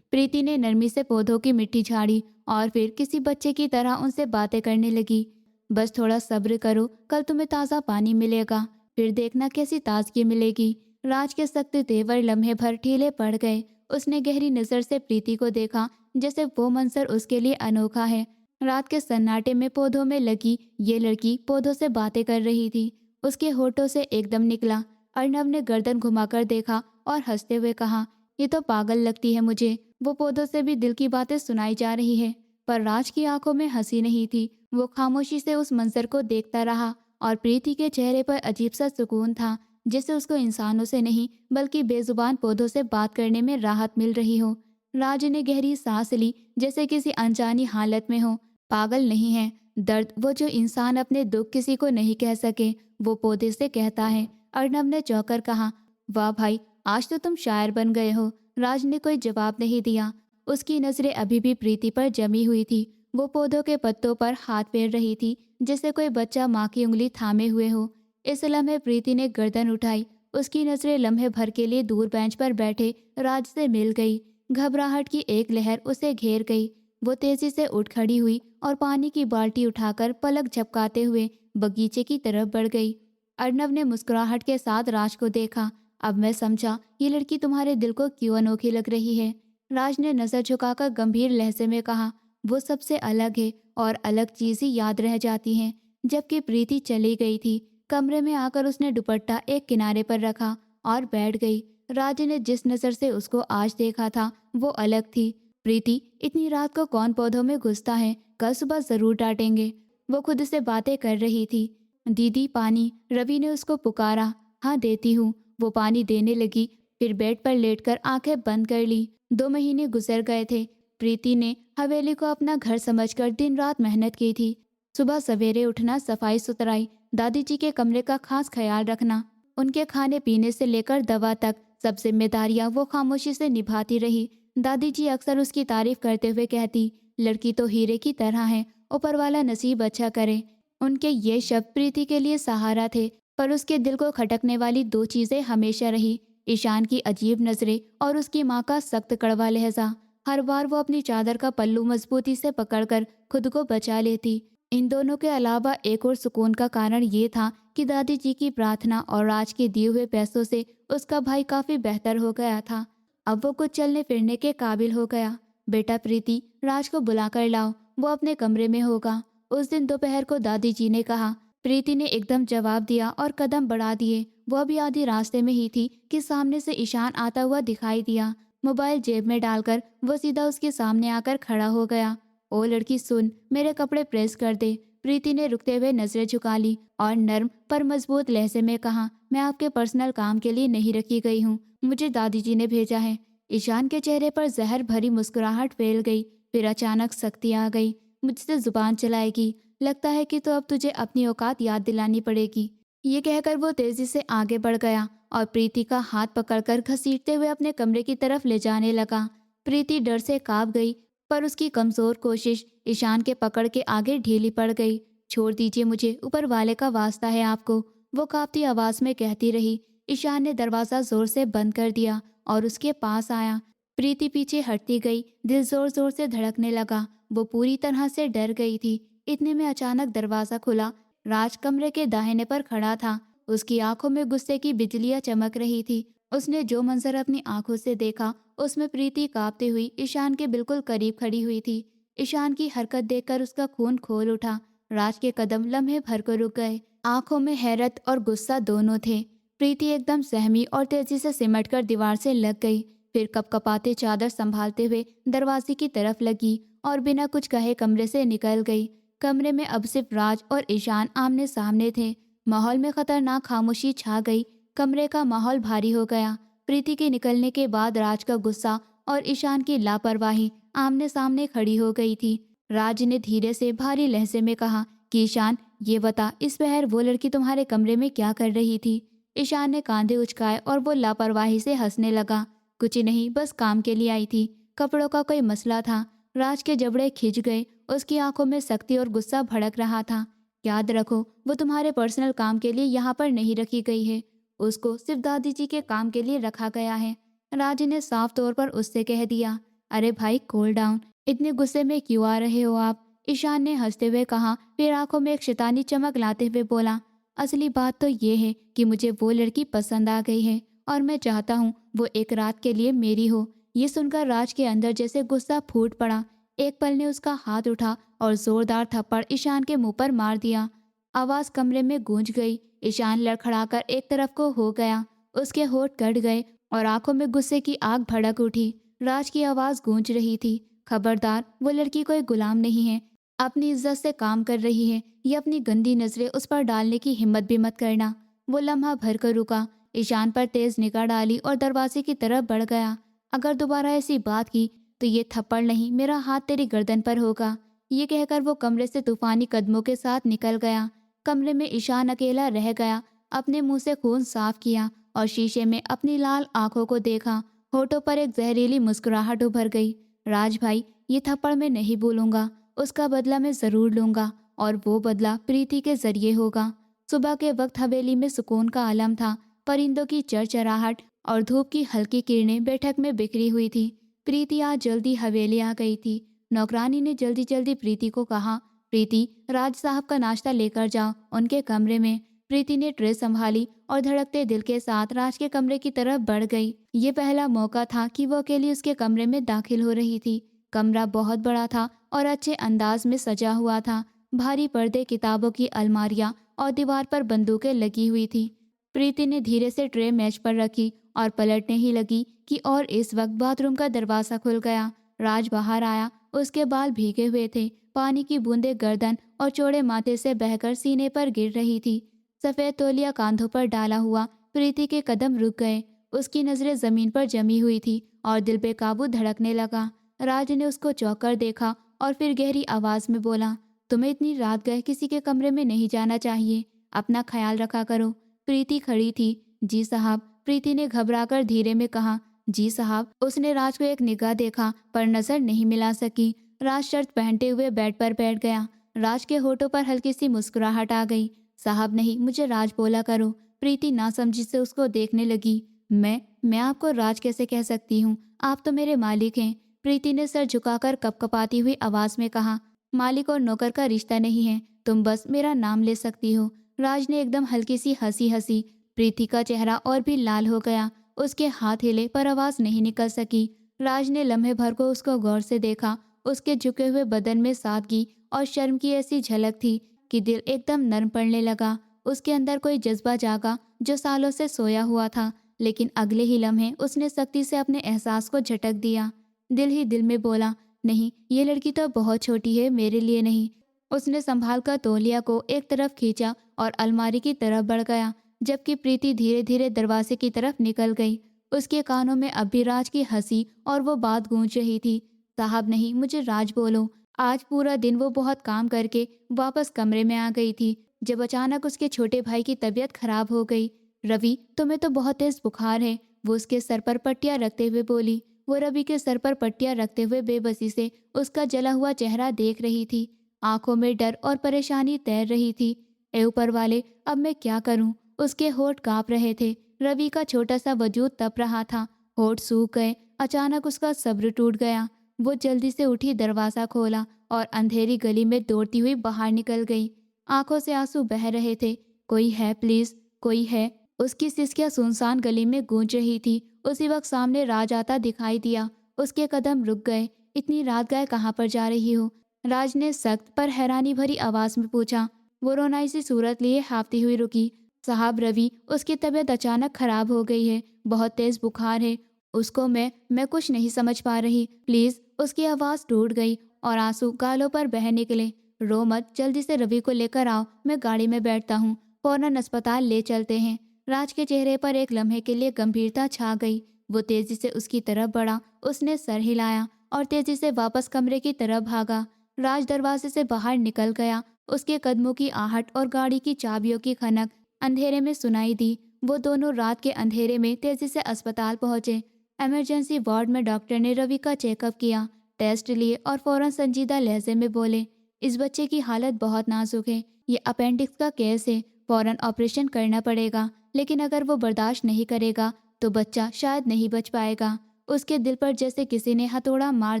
प्रीति ने नरमी से पौधों की मिट्टी झाड़ी और फिर किसी बच्चे की तरह उनसे बातें करने लगी। बस थोड़ा सब्र करो, कल तुम्हें ताज़ा पानी मिलेगा, फिर देखना कैसी ताजगी मिलेगी। राज के सख्त तेवर लम्हे भर ढीले पड़ गए। उसने गहरी नज़र से प्रीति को देखा, जैसे वो मंजर उसके लिए अनोखा है। रात के सन्नाटे में पौधों में लगी ये लड़की पौधों से बातें कर रही थी। उसके होठों से एकदम निकला। अर्नव ने गर्दन घुमाकर देखा और हंसते हुए कहा, ये तो पागल लगती है मुझे, वो पौधों से भी दिल की बातें सुनाई जा रही है। पर राज की आंखों में हंसी नहीं थी। वो खामोशी से उस मंजर को देखता रहा और प्रीति के चेहरे पर अजीब सा सुकून था, जिससे उसको इंसानों से नहीं बल्कि बेजुबान पौधों से बात करने में राहत मिल रही हो। राज ने गहरी सांस ली, जैसे किसी अनजानी हालत में हो। पागल नहीं है, दर्द वो जो इंसान अपने दुख किसी को नहीं कह सके वो पौधे से कहता है। अर्नव ने चौंकर कहा, वाह भाई, आज तो तुम शायर बन गए हो। राज ने कोई जवाब नहीं दिया। उसकी नजरें अभी भी प्रीति पर जमी हुई थी। वो पौधों के पत्तों पर हाथ फेर रही थी, जैसे कोई बच्चा माँ की उंगली थामे हुए हो। इस लम्हे प्रीति ने गर्दन उठाई। उसकी नजरें लम्हे भर के लिए दूर बेंच पर बैठे राज से मिल गई। घबराहट की एक लहर उसे घेर गई। वो तेजी से उठ खड़ी हुई और पानी की बाल्टी उठाकर पलक झपकाते हुए बगीचे की तरफ बढ़ गई। अर्नव ने मुस्कुराहट के साथ राज को देखा। अब मैं समझा ये लड़की तुम्हारे दिल को क्यों अनोखी लग रही है। राज ने नजर झुकाकर गंभीर लहजे में कहा, वो सबसे अलग है और अलग चीज ही याद रह जाती हैं। जबकि प्रीति चली गई थी, कमरे में आकर उसने दुपट्टा एक किनारे पर रखा और बैठ गई। राज ने जिस नजर से उसको आज देखा था वो अलग थी। प्रीति, इतनी रात को कौन पौधों में घुसता है, कल सुबह जरूर डांटेंगे। वो खुद से बातें कर रही थी। दीदी पानी, रवि ने उसको पुकारा। हाँ देती हूँ। वो पानी देने लगी, फिर बेड पर लेटकर आंखें बंद कर ली। 2 महीने गुजर गए थे। प्रीति ने हवेली को अपना घर समझकर दिन रात मेहनत की थी। सुबह सवेरे उठना, सफाई सुथराई, दादी जी के कमरे का खास ख्याल रखना, उनके खाने पीने से लेकर दवा तक सब जिम्मेदारियां वो खामोशी से निभाती रही। दादी जी अक्सर उसकी तारीफ करते हुए कहती, लड़की तो हीरे की तरह है, ऊपर वाला नसीब अच्छा करे। उनके ये शब्द प्रीति के लिए सहारा थे, पर उसके दिल को खटकने वाली 2 चीजें हमेशा रही, ईशान की अजीब नजरें और उसकी माँ का सख्त कड़वा लहजा। हर बार वो अपनी चादर का पल्लू मजबूती से पकड़कर खुद को बचा लेती। इन दोनों के अलावा एक और सुकून का कारण ये था कि दादी जी की प्रार्थना और राज के दिए हुए पैसों से उसका भाई काफी बेहतर हो गया था। अब वो कुछ चलने फिरने के काबिल हो गया। बेटा प्रीति, राज को बुलाकर लाओ, वो अपने कमरे में होगा। उस दिन दोपहर को दादी जी ने कहा। प्रीति ने एकदम जवाब दिया और कदम बढ़ा दिए। वो अभी आधी रास्ते में ही थी कि सामने से ईशान आता हुआ दिखाई दिया। मोबाइल जेब में डालकर वो सीधा उसके सामने आकर खड़ा हो गया। ओ लड़की सुन, मेरे कपड़े प्रेस कर दे। प्रीति ने रुकते हुए नजरें झुका ली और नर्म पर मजबूत लहजे में कहा, मैं आपके पर्सनल काम के लिए नहीं रखी गई हूँ, मुझे दादी जी ने भेजा है। ईशान के चेहरे पर जहर भरी मुस्कुराहट फैल गई। फिर अचानक सख्ती आ गई। मुझसे जुबान चलाएगी, लगता है कि तो अब तुझे अपनी औकात याद दिलानी पड़ेगी। ये कहकर वो तेजी से आगे बढ़ गया और प्रीति का हाथ पकड़कर घसीटते हुए अपने कमरे की तरफ ले जाने लगा। प्रीति डर से कांप गई, पर उसकी कमजोर कोशिश ईशान के पकड़ के आगे ढीली पड़ गई। छोड़ दीजिए मुझे, ऊपर वाले का वास्ता है आपको, वो कांपती आवाज में कहती रही। ईशान ने दरवाजा जोर से बंद कर दिया और उसके पास आया। प्रीति पीछे हटती गई, दिल जोर जोर से धड़कने लगा। वो पूरी तरह से डर गई थी। इतने में अचानक दरवाजा खुला। राज कमरे के दाहिने पर खड़ा था। उसकी आंखों में गुस्से की बिजलियां चमक रही थी। उसने जो मंजर अपनी आंखों से देखा, उसमें प्रीति कांपते हुई ईशान के बिल्कुल करीब खड़ी हुई थी। ईशान की हरकत देखकर उसका खून खोल उठा। राज के कदम लम्हे भर को रुक गए। आंखों में हैरत और गुस्सा दोनों थे। प्रीति एकदम सहमी और तेजी से सिमटकर दीवार से लग गई। फिर कपकपाते चादर संभालते हुए दरवाजे की तरफ लगी और बिना कुछ कहे कमरे से निकल गई। कमरे में अब सिर्फ राज और ईशान आमने सामने थे। माहौल में खतरनाक खामोशी छा गई। कमरे का माहौल भारी हो गया। प्रीति के निकलने के बाद राज का गुस्सा और ईशान की लापरवाही आमने सामने खड़ी हो गई थी। राज ने धीरे से भारी लहजे में कहा कि ईशान, ये बता, इस पहर वो लड़की तुम्हारे कमरे में क्या कर रही थी? ईशान ने कांधे उचकाए और वो लापरवाही से हंसने लगा। कुछ नहीं, बस काम के लिए आई थी। कपड़ों का कोई मसला था। राज के जबड़े खिंच गए। उसकी आंखों में सख्ती और गुस्सा भड़क रहा था। याद रखो, वो तुम्हारे पर्सनल काम के लिए यहाँ पर नहीं रखी गई है। उसको सिर्फ दादी जी के काम के लिए रखा गया है। राज ने साफ तौर पर उससे कह दिया। अरे भाई, कूल डाउन। इतने गुस्से में क्यों आ रहे हो आप? ईशान ने हंसते हुए कहा, फिर आंखों में एक शैतानी चमक लाते हुए बोला, असली बात तो ये है कि मुझे वो लड़की पसंद आ गई है और मैं चाहता हूँ वो एक रात के लिए मेरी हो। ये सुनकर राज के अंदर जैसे गुस्सा फूट पड़ा। एक पल ने उसका हाथ उठा और जोरदार थप्पड़ ईशान के मुंह पर मार दिया। आवाज कमरे में गूंज गई। ईशान लड़खड़ाकर एक तरफ को हो गया। उसके होंठ कट गए और आंखों में गुस्से की आग भड़क उठी। राज की आवाज गूंज रही थी, खबरदार, वो लड़की कोई गुलाम नहीं है। अपनी इज्जत से काम कर रही है। ये अपनी गंदी नजरें उस पर डालने की हिम्मत भी मत करना। वो लम्हा भर कर रुका, ईशान पर तेज निगाह डाली और दरवाजे की तरफ बढ़ गया। अगर दोबारा ऐसी बात की तो ये थप्पड़ नहीं, मेरा हाथ तेरी गर्दन पर होगा। ये कहकर वो कमरे से तूफानी कदमों के साथ निकल गया। कमरे में ईशान अकेला रह गया। अपने मुंह से खून साफ किया और शीशे में अपनी लाल आंखों को देखा। होठों पर एक जहरीली मुस्कुराहट उभर गई। राज भाई, ये थप्पड़ मैं नहीं भूलूंगा। उसका बदला मैं जरूर लूंगा और वो बदला प्रीति के जरिए होगा। सुबह के वक्त हवेली में सुकून का आलम था। परिंदों की चरचराहट और धूप की हल्की किरणें बैठक में बिखरी हुई थी। प्रीति आज जल्दी हवेली आ गई थी। नौकरानी ने जल्दी जल्दी प्रीति को कहा, प्रीति, राज साहब का नाश्ता लेकर जाओ उनके कमरे में। प्रीति ने ट्रे संभाली और धड़कते दिल के साथ राज के कमरे की तरफ बढ़ गई। ये पहला मौका था कि वो अकेली उसके कमरे में दाखिल हो रही थी। कमरा बहुत बड़ा था और अच्छे अंदाज में सजा हुआ था। भारी पर्दे, किताबों की अलमारियां और दीवार पर बंदूकें लगी हुई थी। प्रीति ने धीरे से ट्रे मेज पर रखी और पलटने ही लगी कि और इस वक्त बाथरूम का दरवाजा खुल गया। राज बाहर आया। उसके बाल भीगे हुए थे। पानी की बूंदें गर्दन और चौड़े माथे से बहकर सीने पर गिर रही थी। सफेद तौलिया कांधों पर डाला हुआ प्रीति के कदम रुक गए। उसकी नजरें जमीन पर जमी हुई थी और दिल बेकाबू धड़कने लगा। राज ने उसको चौंक कर देखा और फिर गहरी आवाज में बोला, तुम्हें इतनी रात गए किसी के कमरे में नहीं जाना चाहिए। अपना ख्याल रखा करो। प्रीति खड़ी थी। जी साहब, प्रीति ने घबराकर धीरे में कहा। जी साहब। उसने राज को एक निगाह देखा पर नजर नहीं मिला सकी। राज शर्ट पहनते हुए बेड पर बैठ गया। राज के होठों पर हल्की सी मुस्कुराहट आ गई। साहब नहीं, मुझे राज बोला करो। प्रीति नासमझी से उसको देखने लगी। मैं आपको राज कैसे कह सकती हूँ? आप तो मेरे मालिक हैं। प्रीति ने सर झुकाकर कपकपाती हुई आवाज में कहा, मालिक और नौकर का रिश्ता नहीं है, तुम बस मेरा नाम ले सकती हो। राज ने एकदम हल्की सी हंसी हंसी। प्रीति का चेहरा और भी लाल हो गया। उसके हाथ हिले पर आवाज नहीं निकल सकी। राज ने लम्हे भर को उसको गौर से देखा। उसके झुके हुए बदन में सादगी और शर्म की ऐसी झलक थी कि दिल एकदम नर्म पड़ने लगा। उसके अंदर कोई जज्बा जागा जो सालों से सोया हुआ था, लेकिन अगले ही लम्हे उसने सख्ती से अपने एहसास को झटक दिया। दिल ही दिल में बोला, नहीं, ये लड़की तो बहुत छोटी है, मेरे लिए नहीं। उसने संभाल कर तौलिया को एक तरफ खींचा और अलमारी की तरफ बढ़ गया, जबकि प्रीति धीरे धीरे दरवाजे की तरफ निकल गई। उसके कानों में अब भी राज की हंसी और वो बात गूंज रही थी, साहब नहीं, मुझे राज बोलो। आज पूरा दिन वो बहुत काम करके वापस कमरे में आ गई थी जब अचानक उसके छोटे भाई की तबीयत खराब हो गई। रवि, तुम्हें तो बहुत तेज बुखार है, वो उसके सर पर पट्टियां रखते हुए बोली। वो रवि के सर पर पट्टियां रखते हुए बेबसी से उसका जला हुआ चेहरा देख रही थी। आंखों में डर और परेशानी तैर रही थी। ए ऊपर वाले, अब मैं क्या करूं? उसके होठ कांप रहे थे। रवि का छोटा सा वजूद तप रहा था। होठ सूख गए। अचानक उसका सब्र टूट गया। वो जल्दी से उठी, दरवाज़ा खोला और अंधेरी गली में दौड़ती हुई बाहर निकल गई। आंखों से आंसू बह रहे थे। कोई है प्लीज़, कोई है। उसकी सिसकियां सुनसान गली में गूंज रही थी। उसी वक्त सामने राज आता दिखाई दिया। उसके कदम रुक गए। इतनी रात गए कहाँ पर जा रही हो? राज ने सख्त पर हैरानी भरी आवाज़ में पूछा। वो रोनाई सी सूरत लिए हाफती हुई रुकी। साहब रवि, उसकी तबीयत अचानक खराब हो गई है, बहुत तेज बुखार है उसको। मैं कुछ नहीं समझ पा रही, प्लीज़। उसकी आवाज़ टूट गई और आंसू गालों पर बह निकले। रो मत, जल्दी से रवि को लेकर आओ, मैं गाड़ी में बैठता हूँ, फौरन अस्पताल ले चलते हैं। राज के चेहरे पर एक लम्हे के लिए गंभीरता छा गई। वो तेजी से उसकी तरफ बढ़ा, उसने सर हिलाया और तेजी से वापस कमरे की तरफ भागा। राज दरवाजे से बाहर निकल गया। उसके कदमों की आहट और गाड़ी की चाबियों की खनक अंधेरे में सुनाई दी। वो दोनों रात के अंधेरे में तेजी से अस्पताल पहुंचे। इमरजेंसी वार्ड में डॉक्टर ने रवि का चेकअप किया, टेस्ट लिए और फौरन संजीदा लहजे में बोले, इस बच्चे की हालत बहुत नाजुक है, ये अपेंडिक्स का केस है, फौरन ऑपरेशन करना पड़ेगा। लेकिन अगर वो बर्दाश्त नहीं करेगा तो बच्चा शायद नहीं बच पाएगा। उसके दिल पर जैसे किसी ने हथौड़ा मार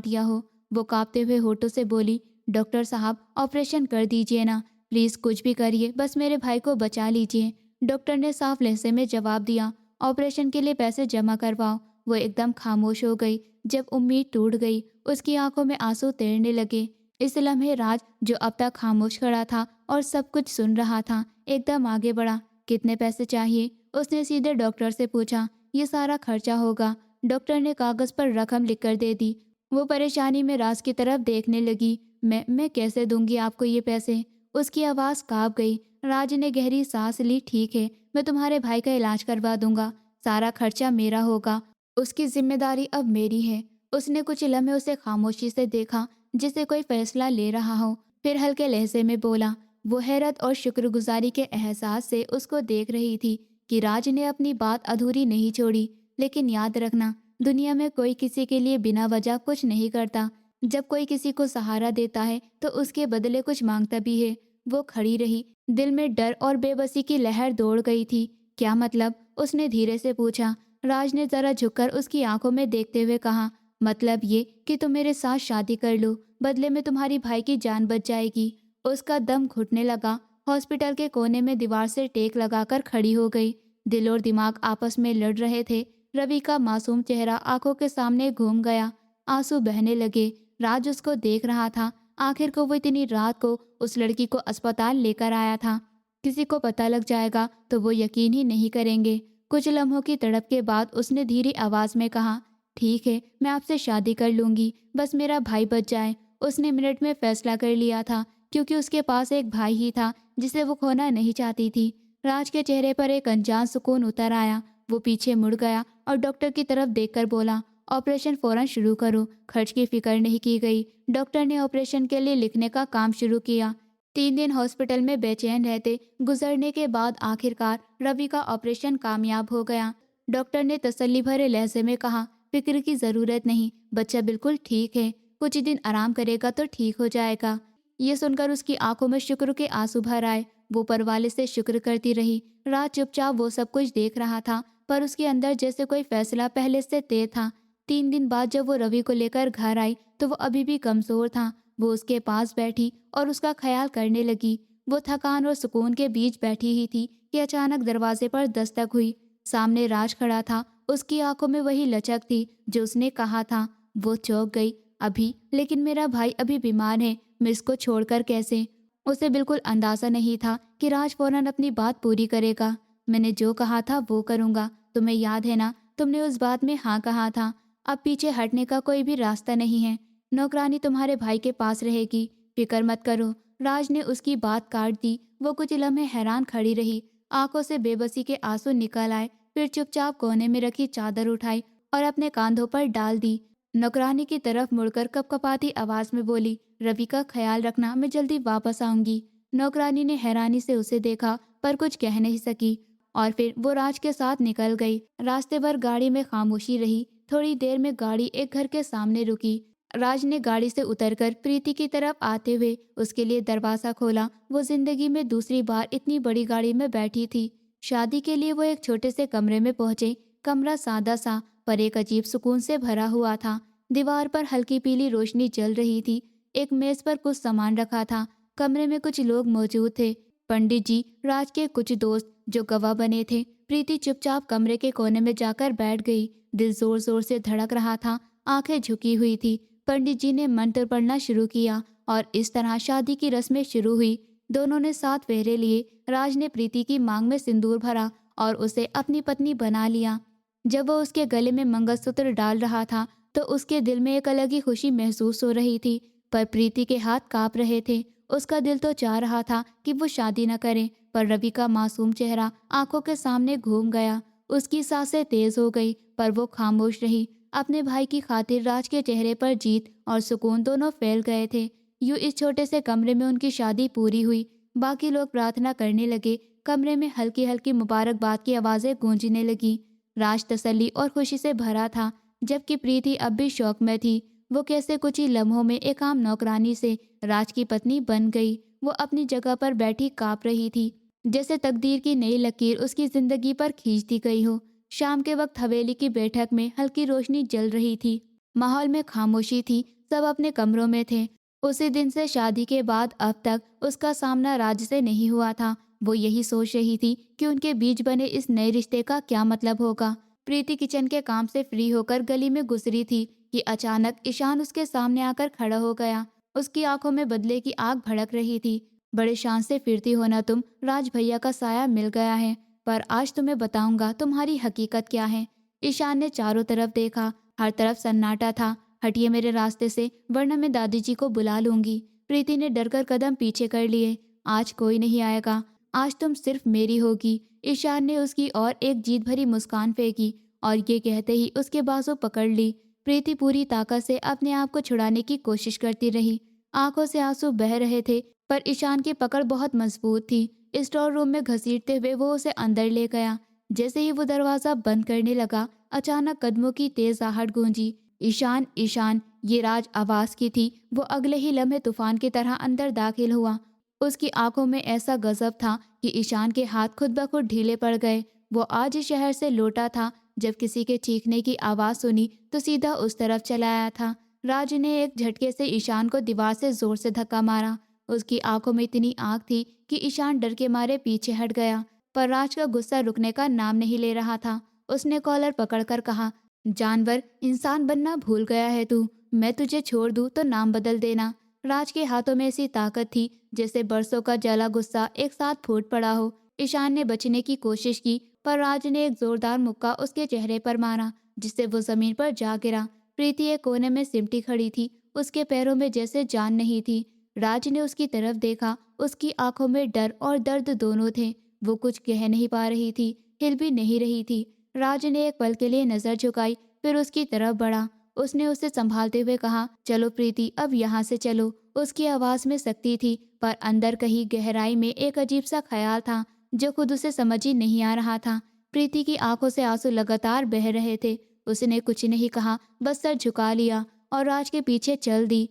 दिया हो। वो कांपते हुए होठों से बोली, डॉक्टर साहब, ऑपरेशन कर दीजिए ना, प्लीज़ कुछ भी करिए, बस मेरे भाई को बचा लीजिए। डॉक्टर ने साफ लहजे में जवाब दिया, ऑपरेशन के लिए पैसे जमा करवाओ। वो एकदम खामोश हो गई। जब उम्मीद टूट गई, उसकी आंखों में आंसू तैरने लगे। इस लम्हे राज, जो अब तक खामोश खड़ा था और सब कुछ सुन रहा था, एकदम आगे बढ़ा। कितने पैसे चाहिए? उसने सीधे डॉक्टर से पूछा। ये सारा खर्चा होगा। डॉक्टर ने कागज पर रकम लिखकर दे दी। वो परेशानी में राज की तरफ देखने लगी। मैं कैसे दूंगी आपको ये पैसे? उसकी आवाज़ कांप गई। राज ने गहरी सांस ली। ठीक है, मैं तुम्हारे भाई का इलाज करवा दूंगा, सारा खर्चा मेरा होगा, उसकी जिम्मेदारी अब मेरी है। उसने कुछ लम्हे उसे खामोशी से देखा, जिसे कोई फैसला ले रहा हो, फिर हल्के लहजे में बोला। वो हैरत और शुक्रगुजारी के एहसास से उसको देख रही थी कि राज ने अपनी बात अधूरी नहीं छोड़ी। लेकिन याद रखना, दुनिया में कोई किसी के लिए बिना वजह कुछ नहीं करता। जब कोई किसी को सहारा देता है तो उसके बदले कुछ मांगता भी है। वो खड़ी रही, दिल में डर और बेबसी की लहर दौड़ गई थी। क्या मतलब? उसने धीरे से पूछा। राज ने जरा झुककर उसकी आंखों में देखते हुए कहा, मतलब ये कि तुम मेरे साथ शादी कर लो, बदले में तुम्हारी भाई की जान बच जाएगी। उसका दम घुटने लगा। हॉस्पिटल के कोने में दीवार से टेक लगाकर खड़ी हो गई। दिल और दिमाग आपस में लड़ रहे थे। रवि का मासूम चेहरा आंखों के सामने घूम गया। आंसू बहने लगे। राज उसको देख रहा था। आखिर को वो इतनी रात को उस लड़की को अस्पताल लेकर आया था। किसी को पता लग जाएगा तो वो यकीन ही नहीं करेंगे। कुछ लम्हों की तड़प के बाद उसने धीरी आवाज में कहा, ठीक है, मैं आपसे शादी कर लूंगी, बस मेरा भाई बच जाए। उसने मिनट में फैसला कर लिया था, क्योंकि उसके पास एक भाई ही था जिसे वो खोना नहीं चाहती थी। राज के चेहरे पर एक अनजान सुकून उतर आया। वो पीछे मुड़ गया और डॉक्टर की तरफ देखकर बोला, ऑपरेशन फौरन शुरू करो। खर्च की फिक्र नहीं की गई। डॉक्टर ने ऑपरेशन के लिए लिखने का काम शुरू किया। 3 दिन हॉस्पिटल में बेचैन रहते गुजरने के बाद आखिरकार रवि का ऑपरेशन कामयाब हो गया। डॉक्टर ने तसल्ली भरे लहजे में कहा, फिक्र की जरूरत नहीं, बच्चा बिल्कुल ठीक है, कुछ ही दिन आराम करेगा तो ठीक हो जाएगा। ये सुनकर उसकी आंखों में शुक्र के आंसू भर आए। वो परवाले से शुक्र करती रही। रात चुपचाप वो सब कुछ देख रहा था, पर उसके अंदर जैसे कोई फैसला पहले से तय था। 3 दिन बाद जब वो रवि को लेकर घर आई तो वो अभी भी कमजोर था। वो उसके पास बैठी और उसका ख्याल करने लगी। वो थकान और सुकून के बीच बैठी ही थी कि अचानक दरवाजे पर दस्तक हुई। सामने राज खड़ा था। उसकी आंखों में वही लचक थी जो उसने कहा था। वो चौंक गई। अभी? लेकिन मेरा भाई अभी बीमार है, मैं इसको छोड़कर कैसे? उसे बिल्कुल अंदाजा नहीं था कि राज फौरन अपनी बात पूरी करेगा। मैंने जो कहा था वो करूँगा, तुम्हें याद है ना? तुमने उस बात में हाँ कहा था। अब पीछे हटने का कोई भी रास्ता नहीं है। नौकरानी तुम्हारे भाई के पास रहेगी, फिक्र मत करो। राज ने उसकी बात काट दी। वो कुछ लम्हे हैरान खड़ी रही। आंखों से बेबसी के आंसू निकल आए। फिर चुपचाप कोने में रखी चादर उठाई और अपने कांधों पर डाल दी। नौकरानी की तरफ मुड़कर कपकपाती आवाज में बोली, रवि का ख्याल रखना, मैं जल्दी वापस आऊंगी। नौकरानी ने हैरानी से उसे देखा पर कुछ कह नहीं सकी और फिर वो राज के साथ निकल गई। रास्ते भर गाड़ी में खामोशी रही। थोड़ी देर में गाड़ी एक घर के सामने रुकी। राज ने गाड़ी से उतरकर प्रीति की तरफ आते हुए उसके लिए दरवाज़ा खोला। वो जिंदगी में दूसरी बार इतनी बड़ी गाड़ी में बैठी थी। शादी के लिए वो एक छोटे से कमरे में पहुंचे। कमरा सादा सा पर एक अजीब सुकून से भरा हुआ था। दीवार पर हल्की पीली रोशनी जल रही थी। एक मेज पर कुछ सामान रखा था। कमरे में कुछ लोग मौजूद थे। पंडित जी, राज के कुछ दोस्त जो गवाह बने थे। प्रीति चुपचाप कमरे के कोने में जाकर बैठ गई। दिल जोर जोर से धड़क रहा था, आंखें झुकी हुई थी। पंडित जी ने मंत्र पढ़ना शुरू किया और इस तरह शादी की रस्में शुरू हुई। दोनों ने 7 फेरे लिए। राज ने प्रीति की मांग में सिंदूर भरा और उसे अपनी पत्नी बना लिया। जब वो उसके गले में मंगलसूत्र डाल रहा था तो उसके दिल में एक अलग ही खुशी महसूस हो रही थी, पर प्रीति के हाथ कांप रहे थे। उसका दिल तो चाह रहा था कि वो शादी न करे, पर रवि का मासूम चेहरा आंखों के सामने घूम गया। उसकी सांसें तेज हो गई, पर वो खामोश रही। अपने भाई की खातिर राज के चेहरे पर जीत और सुकून दोनों फैल गए थे। यूं इस छोटे से कमरे में उनकी शादी पूरी हुई। बाकी लोग प्रार्थना करने लगे। कमरे में हल्की हल्की मुबारकबाद की आवाज़ें गूंजने लगी। राज तसल्ली और खुशी से भरा था, जबकि प्रीति अब भी शौक में थी। वो कैसे कुछ ही लम्हों में एक आम नौकरानी से राज की पत्नी बन गई। वो अपनी जगह पर बैठी काँप रही थी, जैसे तकदीर की नई लकीर उसकी जिंदगी पर खींचती गई हो। शाम के वक्त हवेली की बैठक में हल्की रोशनी जल रही थी। माहौल में खामोशी थी, सब अपने कमरों में थे। उसी दिन से शादी के बाद अब तक उसका सामना राज से नहीं हुआ था। वो यही सोच रही थी कि उनके बीच बने इस नए रिश्ते का क्या मतलब होगा। प्रीति किचन के काम से फ्री होकर गली में गुजरी थी कि अचानक ईशान उसके सामने आकर खड़ा हो गया। उसकी आंखों में बदले की आग भड़क रही थी। बड़े शान से फिरती हो ना तुम, राज भैया का साया मिल गया है, पर आज तुम्हें बताऊंगा तुम्हारी हकीकत क्या है। ईशान ने चारों तरफ देखा, हर तरफ सन्नाटा था। हटिए मेरे रास्ते से, वरना मैं दादी जी को बुला लूंगी। प्रीति ने डरकर कदम पीछे कर लिए। आज कोई नहीं आएगा, आज तुम सिर्फ मेरी होगी। ईशान ने उसकी ओर एक जीत भरी मुस्कान फेंकी और ये कहते ही उसके बाजू पकड़ ली। प्रीति पूरी ताकत से अपने आप को छुड़ाने की कोशिश करती रही। आंखों से आंसू बह रहे थे, पर ईशान की पकड़ बहुत मजबूत थी। स्टोर रूम में घसीटते हुए वो उसे अंदर ले गया। जैसे ही वो दरवाजा बंद करने लगा, अचानक कदमों की तेज आहट गूंजी। ईशान, ईशान, ये राज आवाज की थी। वो अगले ही लम्हे तूफान की तरह अंदर दाखिल हुआ। उसकी आंखों में ऐसा गजब था कि ईशान के हाथ खुद ब खुद ढीले पड़ गए। वो आज ही शहर से लौटा था। जब किसी के चीखने की आवाज़ सुनी तो सीधा उस तरफ चला आया था। राज ने एक झटके से ईशान को दीवार से जोर से धक्का मारा। उसकी आंखों में इतनी आग थी कि ईशान डर के मारे पीछे हट गया, पर राज का गुस्सा रुकने का नाम नहीं ले रहा था। उसने कॉलर पकड़कर कहा, जानवर, इंसान बनना भूल गया है तू। मैं तुझे छोड़ दूँ तो नाम बदल देना। राज के हाथों में ऐसी ताकत थी जैसे बरसों का जला गुस्सा एक साथ फूट पड़ा हो। ईशान ने बचने की कोशिश की, पर राज ने एक जोरदार मुक्का उसके चेहरे पर मारा, जिससे वो जमीन पर जा गिरा। प्रीति एक कोने में सिमटी खड़ी थी, उसके पैरों में जैसे जान नहीं थी। राज ने उसकी तरफ देखा, उसकी आंखों में डर और दर्द दोनों थे। वो कुछ कह नहीं पा रही थी, हिल भी नहीं रही थी। राज ने एक पल के लिए नजर झुकाई, फिर उसकी तरफ बढ़ा। उसने उसे संभालते हुए कहा, चलो प्रीति, अब यहाँ से चलो। उसकी आवाज में शक्ति थी, पर अंदर कहीं गहराई में एक अजीब सा ख्याल था जो खुद उसे समझ ही नहीं आ रहा था। प्रीति की आंखों से आंसू लगातार बह रहे थे। उसने कुछ नहीं कहा, बस सर झुका लिया और राज के पीछे चल दी।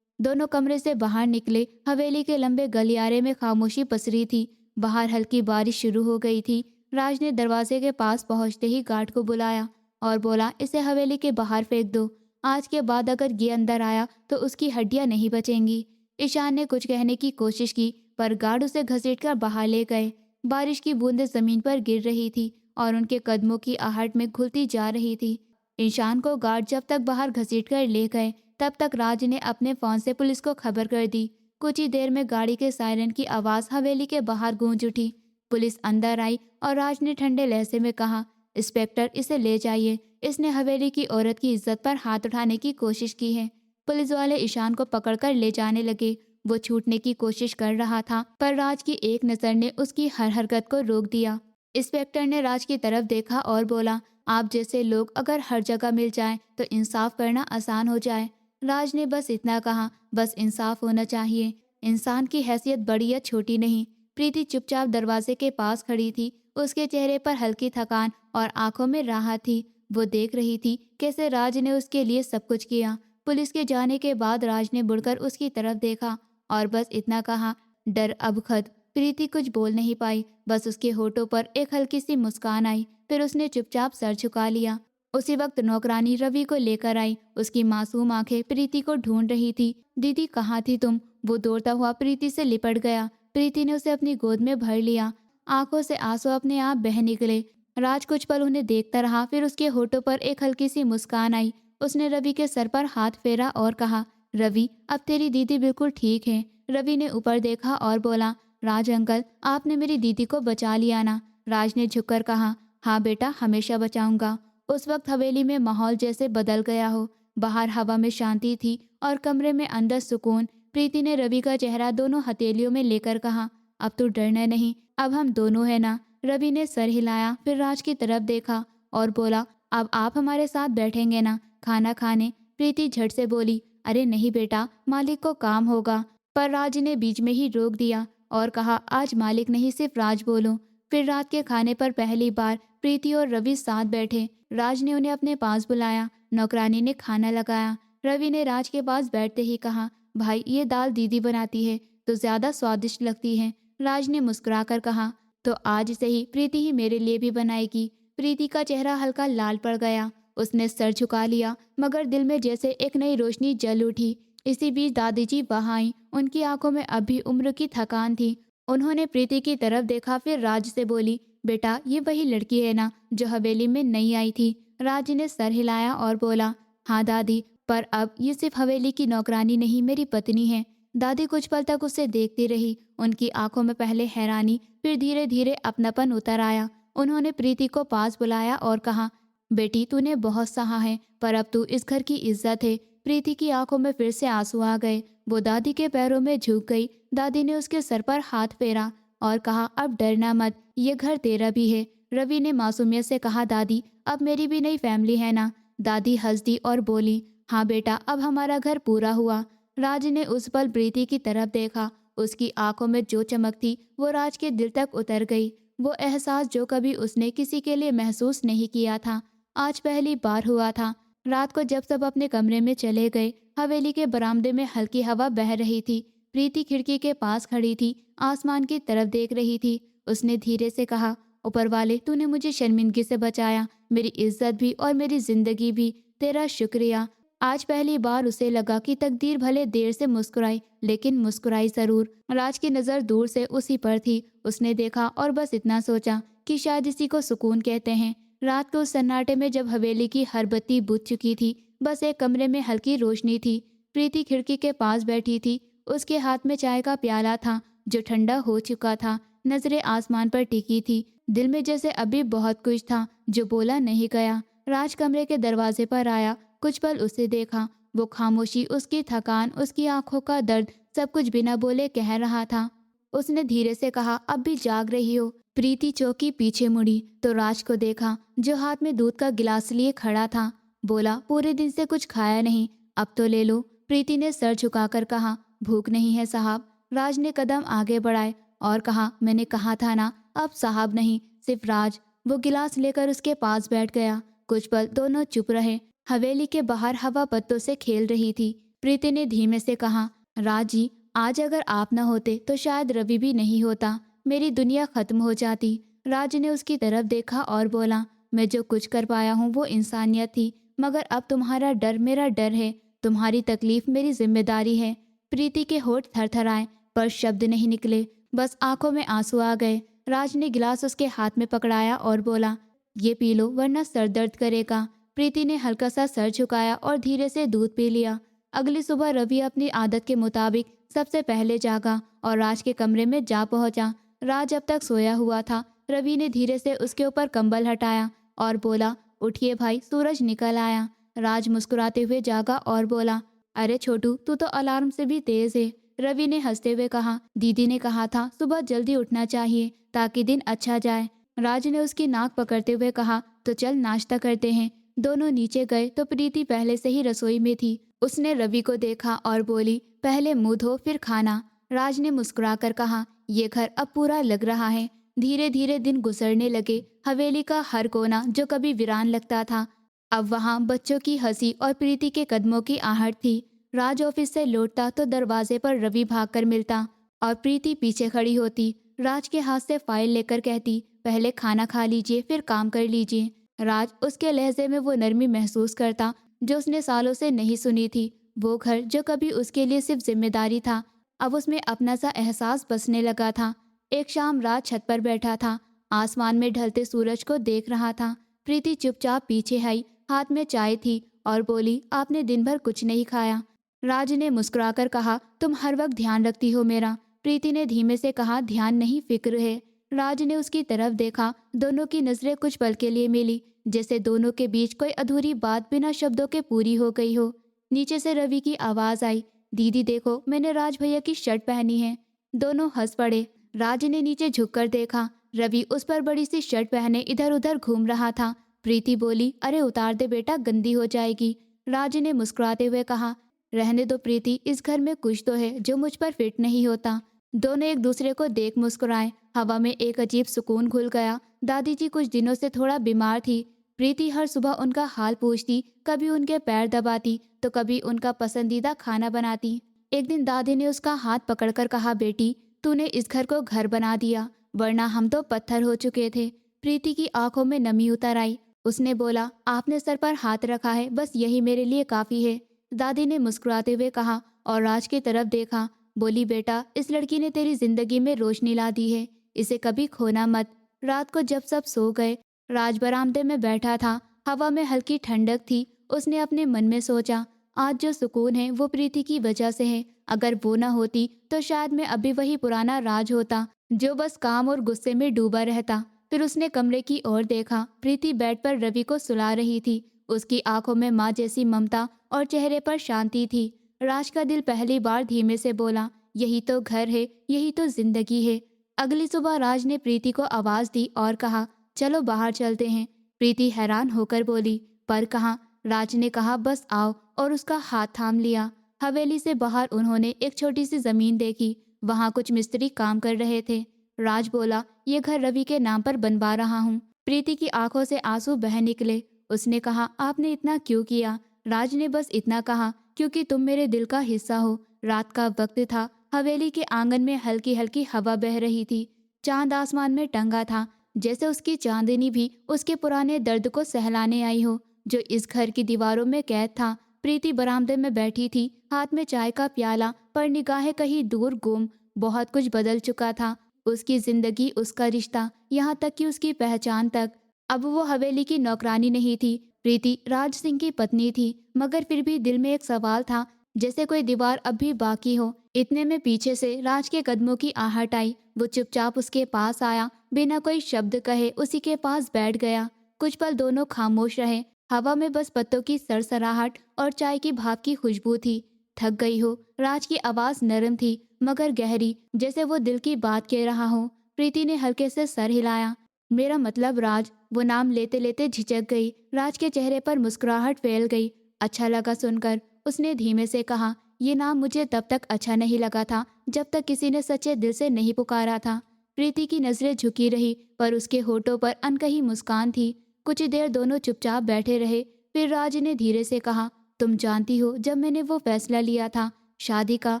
दोनों कमरे से बाहर निकले। हवेली के लंबे गलियारे में खामोशी पसरी थी। बाहर हल्की बारिश शुरू हो गई थी। राज ने दरवाजे के पास पहुंचते ही गार्ड को बुलाया और बोला, इसे हवेली के बाहर फेंक दो। आज के बाद अगर ये अंदर आया तो उसकी हड्डियां नहीं बचेंगी। ईशान ने कुछ कहने की कोशिश की, पर गार्ड उसे घसीटकर बाहर ले गए। बारिश की बूंदें जमीन पर गिर रही थी और उनके कदमों की आहट में घुलती जा रही थी। ईशान को गार्ड जब तक बाहर घसीटकर ले गए, तब तक राज ने अपने फोन से पुलिस को खबर कर दी। कुछ ही देर में गाड़ी के सायरन की आवाज़ हवेली के बाहर गूंज उठी। पुलिस अंदर आई और राज ने ठंडे लहजे में कहा, इंस्पेक्टर, इसे ले जाइए। इसने हवेली की औरत की इज्जत पर हाथ उठाने की कोशिश की है। पुलिस वाले ईशान को पकड़कर ले जाने लगे। वो छूटने की कोशिश कर रहा था, पर राज की एक नज़र ने उसकी हर हरकत को रोक दिया। इंस्पेक्टर ने राज की तरफ देखा और बोला, आप जैसे लोग अगर हर जगह मिल जाएं तो इंसाफ करना आसान हो जाए। राज ने बस इतना कहा, बस इंसाफ होना चाहिए। इंसान की हैसियत बड़ी या छोटी नहीं। प्रीति चुपचाप दरवाजे के पास खड़ी थी। उसके चेहरे पर हल्की थकान और आंखों में राहत थी। वो देख रही थी कैसे राज ने उसके लिए सब कुछ किया। पुलिस के जाने के बाद राज ने मुड़कर उसकी तरफ देखा और बस इतना कहा, डर अब खत्म। प्रीति कुछ बोल नहीं पाई, बस उसके होठों पर एक हल्की सी मुस्कान आई। फिर उसने चुपचाप सर झुका लिया। उसी वक्त नौकरानी रवि को लेकर आई। उसकी मासूम आंखें प्रीति को ढूंढ रही थी। दीदी कहाँ थी तुम? वो दौड़ता हुआ प्रीति से लिपट गया। प्रीति ने उसे अपनी गोद में भर लिया। आंखों से आंसू अपने आप बह निकले। राज कुछ पल उन्हें देखता रहा, फिर उसके होठों पर एक हल्की सी मुस्कान आई। उसने रवि के सर पर हाथ फेरा और कहा, रवि अब तेरी दीदी बिल्कुल ठीक है। रवि ने ऊपर देखा और बोला, राज अंकल आपने मेरी दीदी को बचा लिया ना? राज ने झुककर कहा, हाँ बेटा हमेशा बचाऊंगा। उस वक्त हवेली में माहौल जैसे बदल गया हो। बाहर हवा में शांति थी और कमरे में अंदर सुकून। प्रीति ने रवि का चेहरा दोनों हथेलियों में लेकर कहा, अब तो डरना नहीं, अब हम दोनों है ना? रवि ने सर हिलाया, फिर राज की तरफ देखा और बोला, अब आप हमारे साथ बैठेंगे ना खाना खाने? प्रीति झट से बोली, अरे नहीं बेटा, मालिक को काम होगा। पर राज ने बीच में ही रोक दिया और कहा, आज मालिक नहीं सिर्फ राज बोलो। फिर रात के खाने पर पहली बार प्रीति और रवि साथ बैठे। राज ने उन्हें अपने पास बुलाया। नौकरानी ने खाना लगाया। रवि ने राज के पास बैठते ही कहा, भाई ये दाल दीदी बनाती है तो ज्यादा स्वादिष्ट लगती है। राज ने मुस्कुराकर कहा, तो आज से ही प्रीति ही मेरे लिए भी बनाएगी। प्रीति का चेहरा हल्का लाल पड़ गया। उसने सर झुका लिया, मगर दिल में जैसे एक नई रोशनी जल उठी। इसी बीच दादी जी वहां आई। उनकी आंखों में अब भी उम्र की थकान थी। उन्होंने प्रीति की तरफ देखा, फिर राज से बोली, बेटा ये वही लड़की है ना जो हवेली में नई आई थी? राज ने सर हिलाया और बोला, हाँ दादी, पर अब ये सिर्फ हवेली की नौकरानी नहीं, मेरी पत्नी है। दादी कुछ पल तक उसे देखती रही। उनकी आंखों में पहले हैरानी, फिर धीरे धीरे अपनापन उतर आया। उन्होंने प्रीति को पास बुलाया और कहा, बेटी तूने बहुत सहा है, पर अब तू इस घर की इज्जत है। प्रीति की आंखों में फिर से आंसू आ गए। वो दादी के पैरों में झुक गई। दादी ने उसके सर पर हाथ फेरा और कहा, अब डरना मत, ये घर तेरा भी है। रवि ने मासूमियत से कहा, दादी अब मेरी भी नई फैमिली है ना? दादी हंस दी और बोली, हाँ बेटा, अब हमारा घर पूरा हुआ। राज ने उस पल प्रीति की तरफ देखा। उसकी आंखों में जो चमक थी वो राज के दिल तक उतर गई। वो एहसास जो कभी उसने किसी के लिए महसूस नहीं किया था, आज पहली बार हुआ था। रात को जब सब अपने कमरे में चले गए, हवेली के बरामदे में हल्की हवा बह रही थी। प्रीति खिड़की के पास खड़ी थी, आसमान की तरफ देख रही थी। उसने धीरे से कहा, ऊपर वाले तूने मुझे शर्मिंदगी से बचाया, मेरी इज्जत भी और मेरी जिंदगी भी, तेरा शुक्रिया। आज पहली बार उसे लगा कि तकदीर भले देर से मुस्कुराई, लेकिन मुस्कुराई जरूर। राज की नज़र दूर से उसी पर थी। उसने देखा और बस इतना सोचा कि शायद इसी को सुकून कहते हैं। रात के उस सन्नाटे में जब हवेली की हर बत्ती बुझ चुकी थी, बस एक कमरे में हल्की रोशनी थी। प्रीति खिड़की के पास बैठी थी। उसके हाथ में चाय का प्याला था जो ठंडा हो चुका था। नजरें आसमान पर टिकी थी। दिल में जैसे अभी बहुत कुछ था जो बोला नहीं गया। राज कमरे के दरवाजे पर आया। कुछ पल उसे देखा। वो खामोशी, उसकी थकान, उसकी आंखों का दर्द, सब कुछ बिना बोले कह रहा था। उसने धीरे से कहा, अब भी जाग रही हो? प्रीति चौकी पीछे मुड़ी तो राज को देखा जो हाथ में दूध का गिलास लिए खड़ा था। बोला, पूरे दिन से कुछ खाया नहीं, अब तो ले लो। प्रीति ने सर झुकाकर कहा, भूख नहीं है साहब। राज ने कदम आगे बढ़ाए और कहा, मैंने कहा था ना, अब साहब नहीं, सिर्फ राज। वो गिलास लेकर उसके पास बैठ गया। कुछ पल दोनों चुप रहे। हवेली के बाहर हवा पत्तों से खेल रही थी। प्रीति ने धीमे से कहा, राज जी, आज अगर आप न होते तो शायद रवि भी नहीं होता, मेरी दुनिया खत्म हो जाती। राज ने उसकी तरफ देखा और बोला, मैं जो कुछ कर पाया हूँ वो इंसानियत थी, मगर अब तुम्हारा डर मेरा डर है, तुम्हारी तकलीफ मेरी जिम्मेदारी है। प्रीति के होठ थरथराए पर शब्द नहीं निकले, बस आंखों में आंसू आ गए। राज ने गिलास उसके हाथ में पकड़ाया और बोला, ये पी लो वरना सर दर्द करेगा। प्रीति ने हल्का सा सर झुकाया और धीरे से दूध पी लिया। अगली सुबह रवि अपनी आदत के मुताबिक सबसे पहले जागा और राज के कमरे में जा पहुंचा। राज अब तक सोया हुआ था। रवि ने धीरे से उसके ऊपर कंबल हटाया और बोला, उठिए भाई, सूरज निकल आया। राज मुस्कुराते हुए जागा और बोला, अरे छोटू, तू तो अलार्म से भी तेज है। रवि ने हंसते हुए कहा, दीदी ने कहा था सुबह जल्दी उठना चाहिए ताकि दिन अच्छा जाए। राज ने उसकी नाक पकड़ते हुए कहा, तो चल नाश्ता करते हैं। दोनों नीचे गए तो प्रीति पहले से ही रसोई में थी। उसने रवि को देखा और बोली, पहले मुंह धो फिर खाना। राज ने मुस्कुराकर कहा, ये घर अब पूरा लग रहा है। धीरे धीरे दिन गुजरने लगे। हवेली का हर कोना जो कभी वीरान लगता था, अब वहाँ बच्चों की हंसी और प्रीति के कदमों की आहट थी। राज ऑफिस से लौटता तो दरवाजे पर रवि भागकर मिलता और प्रीति पीछे खड़ी होती। राज के हाथ से फाइल लेकर कहती, पहले खाना खा लीजिए फिर काम कर लीजिए। राज उसके लहजे में वो नरमी महसूस करता जो उसने सालों से नहीं सुनी थी। वो घर जो कभी उसके लिए सिर्फ जिम्मेदारी था, अब उसमें अपना सा एहसास बसने लगा था। एक शाम राज छत पर बैठा था, आसमान में ढलते सूरज को देख रहा था। प्रीति चुपचाप पीछे आई, हाथ में चाय थी और बोली, आपने दिन भर कुछ नहीं खाया। राज ने मुस्कुराकर कहा, तुम हर वक्त ध्यान रखती हो मेरा। प्रीति ने धीमे से कहा, ध्यान नहीं फिक्र है। राज ने उसकी तरफ देखा, दोनों की नजरें कुछ पल के लिए मिली, जैसे दोनों के बीच कोई अधूरी बात बिना शब्दों के पूरी हो गई हो। नीचे से रवि की आवाज आई, दीदी देखो मैंने राज भैया की शर्ट पहनी है। दोनों हंस पड़े। राज ने नीचे झुककर देखा, रवि उस पर बड़ी सी शर्ट पहने इधर उधर घूम रहा था। प्रीति बोली, अरे उतार दे बेटा, गंदी हो जाएगी। राज ने मुस्कुराते हुए कहा, रहने दो प्रीति, इस घर में कुछ तो है जो मुझ पर फिट नहीं होता। दोनों एक दूसरे को देख मुस्कुराए। हवा में एक अजीब सुकून घुल गया। दादी जी कुछ दिनों से थोड़ा बीमार थी। प्रीति हर सुबह उनका हाल पूछती, कभी उनके पैर दबाती तो कभी उनका पसंदीदा खाना बनाती। एक दिन दादी ने उसका हाथ पकड़कर कहा, बेटी तूने इस घर को घर बना दिया, वरना हम तो पत्थर हो चुके थे। प्रीति की आंखों में नमी उतर आई। उसने बोला, आपने सर पर हाथ रखा है, बस यही मेरे लिए काफी है। दादी ने मुस्कुराते हुए कहा और राज की तरफ देखा। बोली, बेटा इस लड़की ने तेरी जिंदगी में रोशनी ला दी है, इसे कभी खोना मत। रात को जब सब सो गए, राज बरामदे में बैठा था। हवा में हल्की ठंडक थी। उसने अपने मन में सोचा, आज जो सुकून है वो प्रीति की वजह से है। अगर वो न होती तो शायद मैं अभी वही पुराना राज होता जो बस काम और गुस्से में डूबा रहता। फिर उसने कमरे की ओर देखा। प्रीति बेड पर रवि को सुला रही थी। उसकी आंखों में माँ जैसी ममता और चेहरे पर शांति थी। राज का दिल पहली बार धीमे से बोला, यही तो घर है, यही तो जिंदगी है। अगली सुबह राज ने प्रीति को आवाज दी और कहा, चलो बाहर चलते हैं। प्रीति हैरान होकर बोली, पर कहाँ? राज ने कहा, बस आओ, और उसका हाथ थाम लिया। हवेली से बाहर उन्होंने एक छोटी सी जमीन देखी। वहां कुछ मिस्त्री काम कर रहे थे। राज बोला, ये घर रवि के नाम पर बनवा रहा हूँ। प्रीति की आंखों से आंसू बह निकले। उसने कहा, आपने इतना क्यों किया? राज ने बस इतना कहा, क्योंकि तुम मेरे दिल का हिस्सा हो। रात का वक्त था। हवेली के आंगन में हल्की हल्की हवा बह रही थी। चांद आसमान में टंगा था, जैसे उसकी चांदनी भी उसके पुराने दर्द को सहलाने आई हो, जो इस घर की दीवारों में कैद था। प्रीति बरामदे में बैठी थी, हाथ में चाय का प्याला, पर निगाहें कहीं दूर गुम। बहुत कुछ बदल चुका था, उसकी जिंदगी, उसका रिश्ता, यहाँ तक कि उसकी पहचान तक। अब वो हवेली की नौकरानी नहीं थी। प्रीति राज सिंह की पत्नी थी, मगर फिर भी दिल में एक सवाल था, जैसे कोई दीवार अब भी बाकी हो। इतने में पीछे से राज के कदमों की आहट आई। वो चुपचाप उसके पास आया, बिना कोई शब्द कहे उसी के पास बैठ गया। कुछ पल दोनों खामोश रहे। हवा में बस पत्तों की सरसराहट और चाय की भाप की खुशबू थी। थक गई हो? राज की आवाज नरम थी मगर गहरी, जैसे वो दिल की बात कह रहा हो। प्रीति ने हल्के से सर हिलाया। मेरा मतलब राज, वो नाम लेते लेते झिझक गई। राज के चेहरे पर मुस्कुराहट फैल गई। अच्छा लगा सुनकर, उसने धीमे से कहा। ये नाम मुझे तब तक अच्छा नहीं लगा था जब तक किसी ने सच्चे दिल से नहीं पुकारा था। प्रीति की नजरें झुकी रही, पर उसके होठों पर अनकही मुस्कान थी। कुछ देर दोनों चुपचाप बैठे रहे। फिर राज ने धीरे से कहा, तुम जानती हो, जब मैंने वो फैसला लिया था शादी का,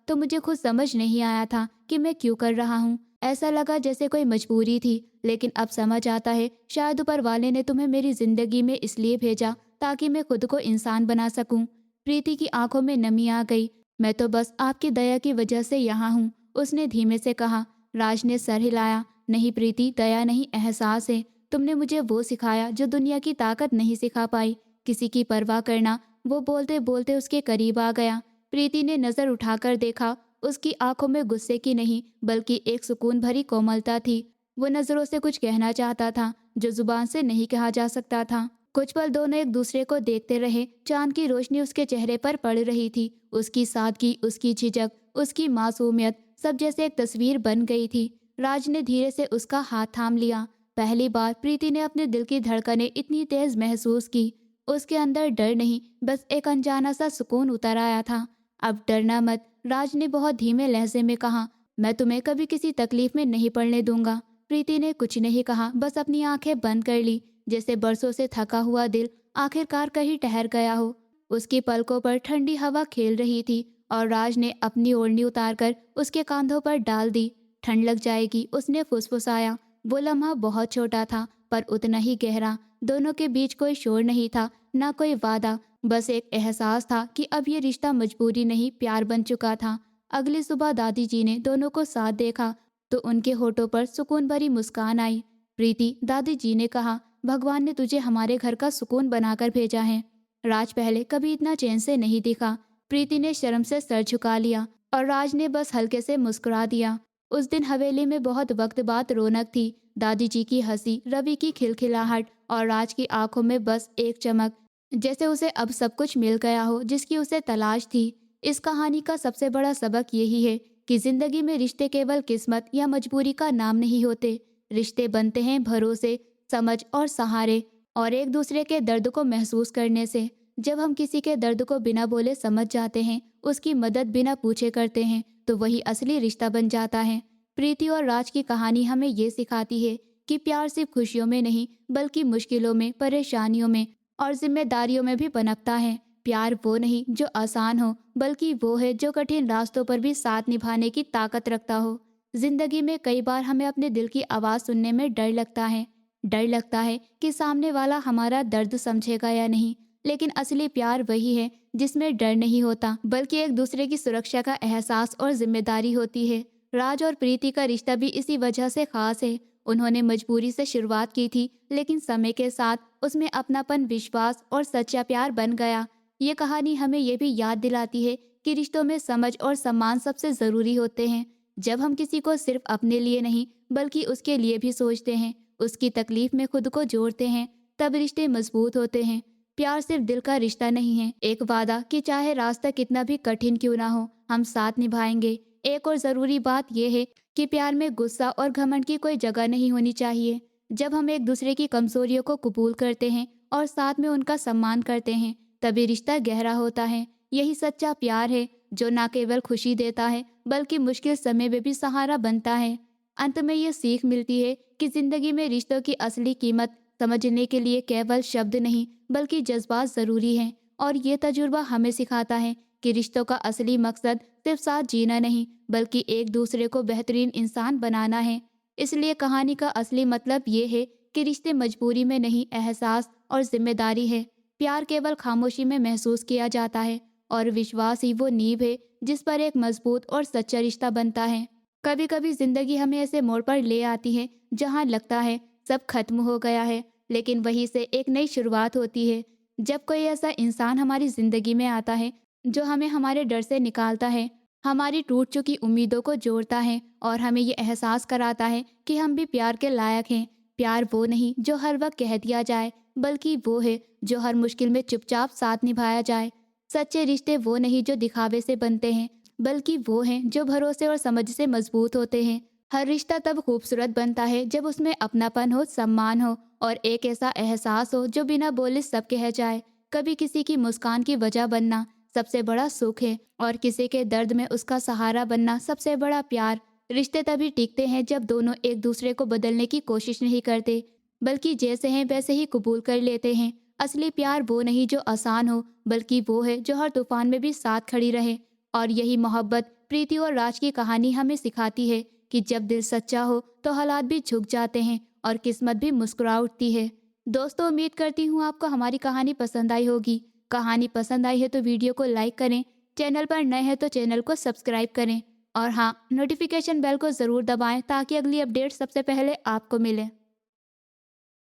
तो मुझे खुद समझ नहीं आया था कि मैं क्यों कर रहा हूँ। ऐसा लगा जैसे कोई मजबूरी थी, लेकिन अब समझ आता है, शायद ऊपर वाले ने तुम्हें मेरी जिंदगी में इसलिए भेजा ताकि मैं खुद को इंसान बना सकूं। प्रीति की आंखों में नमी आ गई। मैं तो बस आपकी दया की वजह से यहाँ हूँ, उसने धीमे से कहा। राज ने सर हिलाया। नहीं प्रीति, दया नहीं, एहसास है। तुमने मुझे वो सिखाया जो दुनिया की ताकत नहीं सिखा पाई, किसी की परवाह करना। वो बोलते बोलते उसके करीब आ गया। प्रीति ने नजर उठाकर देखा। उसकी आंखों में गुस्से की नहीं, बल्कि एक सुकून भरी कोमलता थी। वो नजरों से कुछ कहना चाहता था जो जुबान से नहीं कहा जा सकता था। कुछ पल दोनों एक दूसरे को देखते रहे। चांद की रोशनी उसके चेहरे पर पड़ रही थी। उसकी सादगी, उसकी झिझक, उसकी मासूमियत, सब जैसे एक तस्वीर बन गई थी। राज ने धीरे से उसका हाथ थाम लिया। पहली बार प्रीति ने अपने दिल की धड़कनें इतनी तेज महसूस की। उसके अंदर डर नहीं, बस एक अनजाना सा सुकून उतर आया था। अब डरना मत, राज ने बहुत धीमे लहजे में कहा। मैं तुम्हें कभी किसी तकलीफ में नहीं पड़ने दूंगा। प्रीति ने कुछ नहीं कहा, बस अपनी आंखें बंद कर ली, जैसे बरसों से थका हुआ दिल आखिरकार कहीं ठहर गया हो। उसकी पलकों पर ठंडी हवा खेल रही थी और राज ने अपनी ओढ़नी उतारकर उसके कंधों पर डाल दी। ठंड लग जाएगी, उसने फुसफुसाया। वो लम्हा बहुत छोटा था, पर उतना ही गहरा। दोनों के बीच कोई शोर नहीं था, ना कोई वादा, बस एक एहसास था कि अब ये रिश्ता मजबूरी नहीं प्यार बन चुका था। अगली सुबह दादी जी ने दोनों को साथ देखा तो उनके होठों पर सुकून भरी मुस्कान आई। प्रीति, दादी जी ने कहा, भगवान ने तुझे हमारे घर का सुकून बनाकर भेजा है। राज पहले कभी इतना चैन से नहीं दिखा। प्रीति ने शर्म से सर झुका लिया और राज ने बस हल्के से मुस्कुरा दिया। उस दिन हवेली में बहुत वक्त बाद रौनक थी। दादी जी की हंसी, रवि की खिलखिलाहट और राज की आंखों में बस एक चमक, जैसे उसे अब सब कुछ मिल गया हो जिसकी उसे तलाश थी। इस कहानी का सबसे बड़ा सबक यही है कि जिंदगी में रिश्ते केवल किस्मत या मजबूरी का नाम नहीं होते। रिश्ते बनते हैं भरोसे, समझ और सहारे, और एक दूसरे के दर्द को महसूस करने से। जब हम किसी के दर्द को बिना बोले समझ जाते हैं, उसकी मदद बिना पूछे करते हैं, तो वही असली रिश्ता बन जाता है। प्रीति और राज की कहानी हमें ये सिखाती है कि प्यार सिर्फ खुशियों में नहीं बल्कि मुश्किलों में, परेशानियों में और जिम्मेदारियों में भी पनपता है। प्यार वो नहीं जो आसान हो, बल्कि वो है जो कठिन रास्तों पर भी साथ निभाने की ताकत रखता हो। जिंदगी में कई बार हमें अपने दिल की आवाज़ सुनने में डर लगता है। डर लगता है कि सामने वाला हमारा दर्द समझेगा या नहीं, लेकिन असली प्यार वही है जिसमें डर नहीं होता बल्कि एक दूसरे की सुरक्षा का एहसास और जिम्मेदारी होती है। राज और प्रीति का रिश्ता भी इसी वजह से खास है। उन्होंने मजबूरी से शुरुआत की थी, लेकिन समय के साथ उसमें अपनापन, विश्वास और सच्चा प्यार बन गया। ये कहानी हमें ये भी याद दिलाती है कि रिश्तों में समझ और सम्मान सबसे ज़रूरी होते हैं। जब हम किसी को सिर्फ अपने लिए नहीं बल्कि उसके लिए भी सोचते हैं, उसकी तकलीफ में खुद को जोड़ते हैं, तब रिश्ते मजबूत होते हैं। प्यार सिर्फ दिल का रिश्ता नहीं है, एक वादा कि चाहे रास्ता कितना भी कठिन क्यों ना हो, हम साथ निभाएंगे। एक और ज़रूरी बात यह है कि प्यार में गुस्सा और घमंड की कोई जगह नहीं होनी चाहिए। जब हम एक दूसरे की कमजोरियों को कबूल करते हैं और साथ में उनका सम्मान करते हैं, तभी रिश्ता गहरा होता है। यही सच्चा प्यार है जो न केवल खुशी देता है बल्कि मुश्किल समय में भी सहारा बनता है। अंत में ये सीख मिलती है कि जिंदगी में रिश्तों की असली कीमत समझने के लिए केवल शब्द नहीं बल्कि जज्बात ज़रूरी हैं। और ये तजुर्बा हमें सिखाता है कि रिश्तों का असली मकसद सिर्फ साथ जीना नहीं बल्कि एक दूसरे को बेहतरीन इंसान बनाना है। इसलिए कहानी का असली मतलब ये है कि रिश्ते मजबूरी में नहीं, एहसास और जिम्मेदारी है। प्यार केवल खामोशी में महसूस किया जाता है और विश्वास ही वो नींव है जिस पर एक मजबूत और सच्चा रिश्ता बनता है। कभी कभी जिंदगी हमें ऐसे मोड़ पर ले आती है जहाँ लगता है सब खत्म हो गया है, लेकिन वहीं से एक नई शुरुआत होती है। जब कोई ऐसा इंसान हमारी जिंदगी में आता है जो हमें हमारे डर से निकालता है, हमारी टूट चुकी उम्मीदों को जोड़ता है और हमें ये एहसास कराता है कि हम भी प्यार के लायक हैं। प्यार वो नहीं जो हर वक्त कह दिया जाए, बल्कि वो है जो हर मुश्किल में चुपचाप साथ निभाया जाए। सच्चे रिश्ते वो नहीं जो दिखावे से बनते हैं, बल्कि वो हैं जो भरोसे और समझ से मजबूत होते हैं। हर रिश्ता तब खूबसूरत बनता है जब उसमें अपनापन हो, सम्मान हो और एक ऐसा एहसास हो जो बिना बोले सब कह जाए। कभी किसी की मुस्कान की वजह बनना सबसे बड़ा सुख है और किसी के दर्द में उसका सहारा बनना सबसे बड़ा प्यार। रिश्ते तभी टिकते हैं जब दोनों एक दूसरे को बदलने की कोशिश नहीं करते, बल्कि जैसे हैं वैसे ही कबूल कर लेते हैं। असली प्यार वो नहीं जो आसान हो, बल्कि वो है जो हर तूफान में भी साथ खड़ी रहे। और यही मोहब्बत, प्रीति और राज की कहानी हमें सिखाती है कि जब दिल सच्चा हो तो हालात भी झुक जाते हैं और किस्मत भी मुस्कुरा उठती है। दोस्तों, उम्मीद करती हूँ आपको हमारी कहानी पसंद आई होगी। कहानी पसंद आई है तो वीडियो को लाइक करें, चैनल पर नए हैं तो चैनल को सब्सक्राइब करें और हाँ, नोटिफिकेशन बेल को ज़रूर दबाएं ताकि अगली अपडेट सबसे पहले आपको मिले।